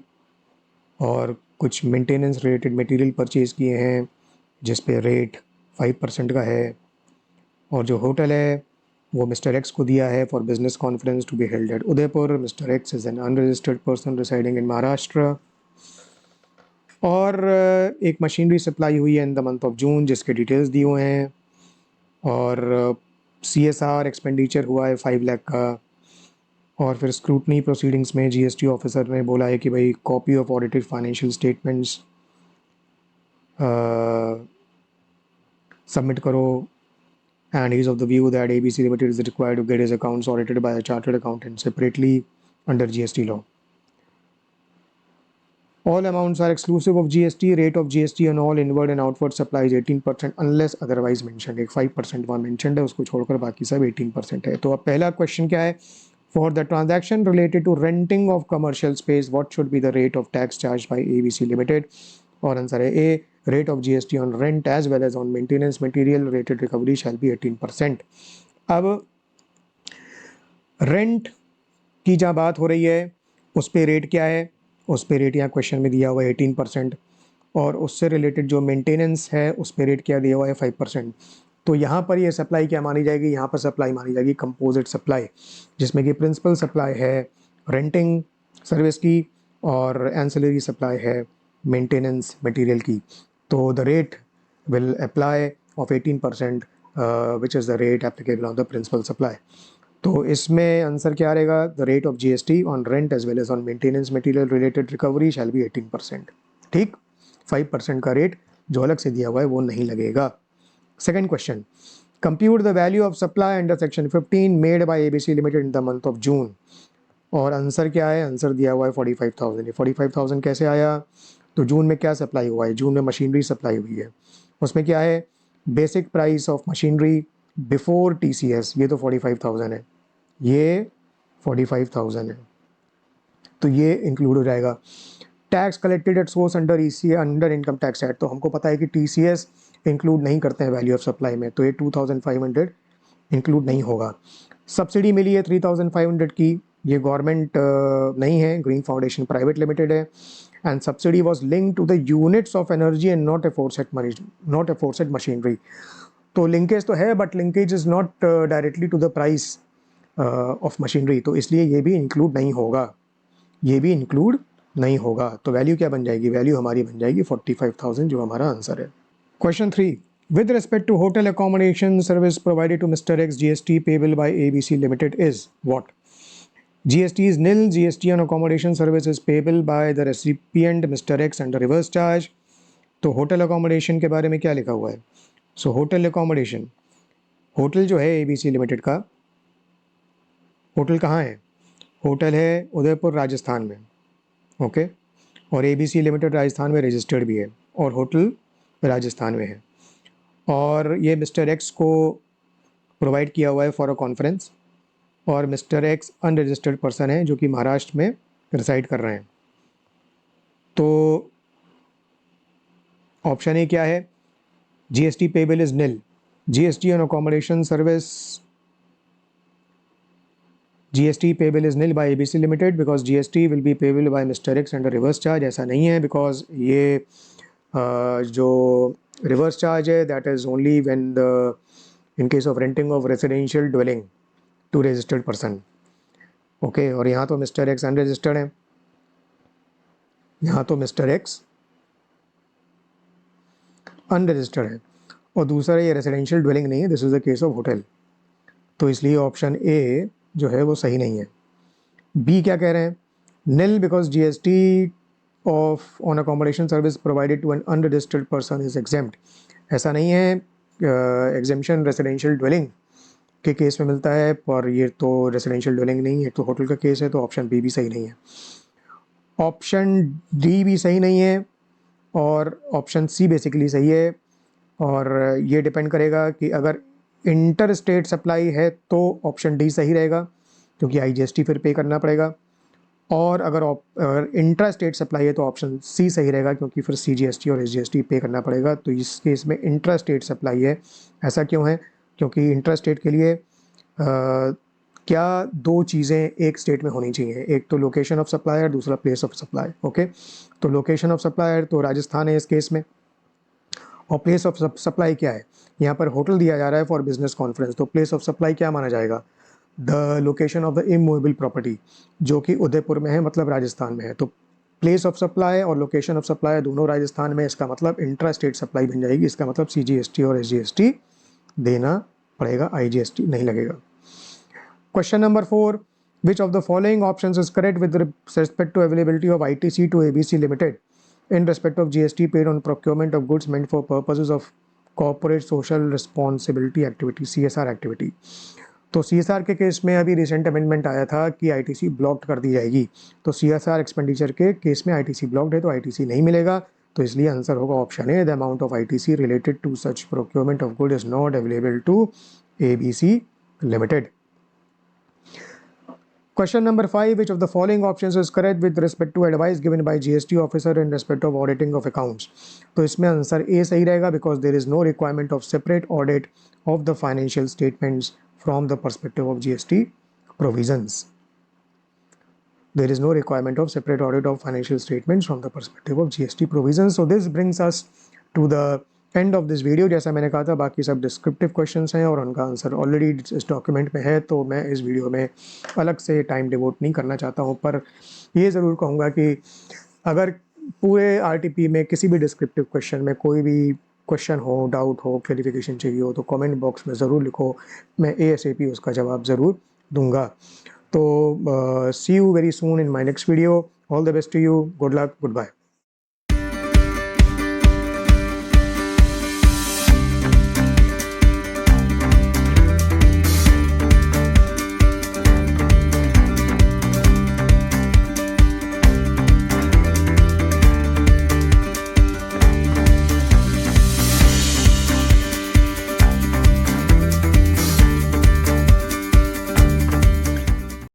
और कुछ मेंटेनेंस रिलेटेड मटेरियल परचेज़ किए हैं जिस पे रेट 5% का है। और जो होटल है वो मिस्टर एक्स को दिया है for business conference to be held at Udaipur. Mister X is an unregistered person residing in Maharashtra. और एक मशीनरी सप्लाई हुई है in the month of June जिसके डिटेल्स दिए हुए हैं। और CSR एक्सपेंडिचर हुआ है 5 लाख का। और फिर स्क्रूटनी प्रोसीडिंग्स में GST ऑफिसर ने बोला है कि भाई copy of audited financial statements submit करो, and he is of the view that ABC Limited is required to get his accounts audited by a chartered accountant separately under GST law. All amounts are exclusive of GST. Rate of GST on all inward and outward supplies 18% unless otherwise mentioned. एक 5% वहाँ mentioned है, उसको छोड़कर बाकी सब 18% है। तो अब पहला क्वेश्चन क्या है, for the transaction related to renting of commercial space, what should be the rate of tax charged by ABC Limited? और आंसर है A, rate of GST on rent as well as on maintenance material related recovery shall be 18%. अब रेंट की जहाँ बात हो रही है उस पे रेट क्या है, उस पे रेट यहाँ क्वेश्चन में दिया हुआ है 18%, और उससे रिलेटेड जो मेंटेनेंस है उस पे रेट क्या दिया हुआ है 5%। तो यहाँ पर ये सप्लाई क्या मानी जाएगी, यहाँ पर सप्लाई मानी जाएगी कंपोजिट सप्लाई, जिसमें कि प्रिंसिपल सप्लाई है रेंटिंग सर्विस की और एंसिलरी सप्लाई है मेंटेनेंस मटेरियल की। तो the rate will apply of 18% which is the rate applicable on the principal supply. तो इसमें आंसर क्या रहेगा, the rate of GST on rent as well as on maintenance material related recovery shall be 18%। ठीक, 5% का रेट जो अलग से दिया हुआ है वो नहीं लगेगा। Second question, compute the value of supply under section 15 made by ABC limited in the month of जून। और आंसर क्या है, आंसर दिया हुआ है 45,000। 45,000 कैसे आया, तो जून में क्या सप्लाई हुआ है, जून में मशीनरी सप्लाई हुई है, उसमें क्या है basic price of machinery before TCS, ये तो 45,000 है। ये 45,000 है, तो ये इंक्लूड हो जाएगा। Tax collected at source under ECA under income tax act, तो हमको पता है कि TCS इंक्लूड नहीं करते हैं वैल्यू ऑफ सप्लाई में, तो ये 2500 इंक्लूड नहीं होगा। सब्सिडी मिली है 3500 की, ये गवर्नमेंट नहीं है, ग्रीन फाउंडेशन प्राइवेट लिमिटेड है। And subsidy was linked to the units of energy and not aforesaid machinery. तो लिंकेज तो है, but linkage is not directly to the price of machinery, तो इसलिए ये भी इंक्लूड नहीं होगा, ये भी इंक्लूड नहीं होगा। तो वैल्यू क्या बन जाएगी? वैल्यू हमारी बन जाएगी 45,000, जो हमारा आंसर है। Question 3, with respect to hotel accommodation service provided to Mr. X, GST payable by ABC Limited is what? GST is nil. GST on accommodation service is payable by the recipient Mr. X under reverse charge. तो होटल अकोमोडेशन के बारे में क्या लिखा हुआ है? सो होटल अकोमोडेशन, होटल जो है ABC लिमिटेड का, होटल कहाँ है? होटल है उदयपुर राजस्थान में, ओके। और ABC लिमिटेड राजस्थान में रजिस्टर्ड भी है, और होटल राजस्थान में है। और ये मिस्टर एक्स को प्रोवाइड किया हुआ है फॉर अ कॉन्फ्रेंस, और मिस्टर एक्स अनरजिस्टर्ड पर्सन है जो कि महाराष्ट्र में रिसाइड कर रहे हैं। तो ऑप्शन ए क्या है? GST payable is nil. GST on accommodation service, GST payable is nil by ABC limited because GST will be payable by mister X under reverse charge. ऐसा नहीं है, बिकॉज ये जो रिवर्स चार्ज है that is only when the in case of renting of residential dwelling to registered person, okay. और यहाँ तो मिस्टर एक्स अनरजिस्टर्ड है, यहाँ तो मिस्टर एक्स अनरजिस्टर्ड है, और दूसरा ये रेजिडेंशियल ड्वेलिंग नहीं है, this is the case of hotel. तो इसलिए ऑप्शन ए जो है वो सही नहीं है। बी क्या कह रहे हैं? Nil because GST of on accommodation service provided to an unregistered person is exempt. ऐसा नहीं है, एग्जेम्पशन रेजिडेंशियल ड्वेलिंग के केस में मिलता है, और ये तो रेजिडेंशियल ड्वेलिंग नहीं है, तो होटल का केस है, तो ऑप्शन बी भी सही नहीं है। ऑप्शन डी भी सही नहीं है, और ऑप्शन सी बेसिकली सही है। और ये डिपेंड करेगा कि अगर इंटर स्टेट सप्लाई है तो ऑप्शन डी सही रहेगा, क्योंकि IGST फिर पे करना पड़ेगा। और अगर इंट्रा स्टेट सप्लाई है तो ऑप्शन सी सही रहेगा, क्योंकि फिर CGST और SGST पे करना पड़ेगा। तो इस केस में इंट्रा स्टेट सप्लाई है। ऐसा क्यों है? क्योंकि इंट्रा स्टेट के लिए क्या दो चीज़ें एक स्टेट में होनी चाहिए, एक तो लोकेशन ऑफ सप्लायर, दूसरा प्लेस ऑफ सप्लाई, ओके। तो लोकेशन ऑफ सप्लायर तो राजस्थान है इस केस में, और प्लेस ऑफ सप्लाई क्या है? यहाँ पर होटल दिया जा रहा है फॉर बिजनेस कॉन्फ्रेंस, तो प्लेस ऑफ सप्लाई क्या माना जाएगा? The location of the immovable property, जो कि उदयपुर में है, मतलब राजस्थान में है। तो प्लेस ऑफ सप्लाई और लोकेशन ऑफ सप्लाई दोनों राजस्थान में, इसका मतलब इंट्रा स्टेट सप्लाई बन जाएगी। इसका मतलब CGST और SGST देना पड़ेगा, IGST नहीं लगेगा। Question number 4, which of the following options is correct with respect to availability of ITC to ABC Limited in respect of GST paid on procurement of goods meant for purposes of corporate social responsibility activity, CSR activity। तो CSR के केस में अभी रिसेंट अमेंडमेंट आया था कि ITC ब्लॉक्ड कर दी जाएगी। तो CSR एक्सपेंडिचर के केस में ITC ब्लॉक्ड है, तो ITC नहीं मिलेगा। तो इसलिए आंसर होगा option A, the amount of ITC related to such procurement of good is not available to ABC limited. Question number 5, which of the following options is correct with respect to advice given by GST officer in respect of auditing of accounts? तो इसमें आंसर ए सही रहेगा, because there is no requirement of separate audit of the financial statements from the perspective of GST provisions. There is no requirement of separate audit of financial statements from the perspective of GST provisions. So this brings us to the end of this video. जैसा मैंने कहा था, बाकी सब डिस्क्रिप्टिव क्वेश्चंस हैं और उनका आंसर ऑलरेडी इस डॉक्यूमेंट में है, तो मैं इस वीडियो में अलग से टाइम डिवोट नहीं करना चाहता हूं। पर ये ज़रूर कहूँगा कि अगर पूरे RTP में किसी भी डिस्क्रिप्टिव क्वेश्चन में कोई भी क्वेश्चन हो, डाउट हो, क्लैरिफिकेशन चाहिए हो, तो कमेंट बॉक्स में ज़रूर लिखो, मैं ASAP उसका जवाब ज़रूर दूंगा। तो see you very soon in my next video. All the best to you, good luck, good bye.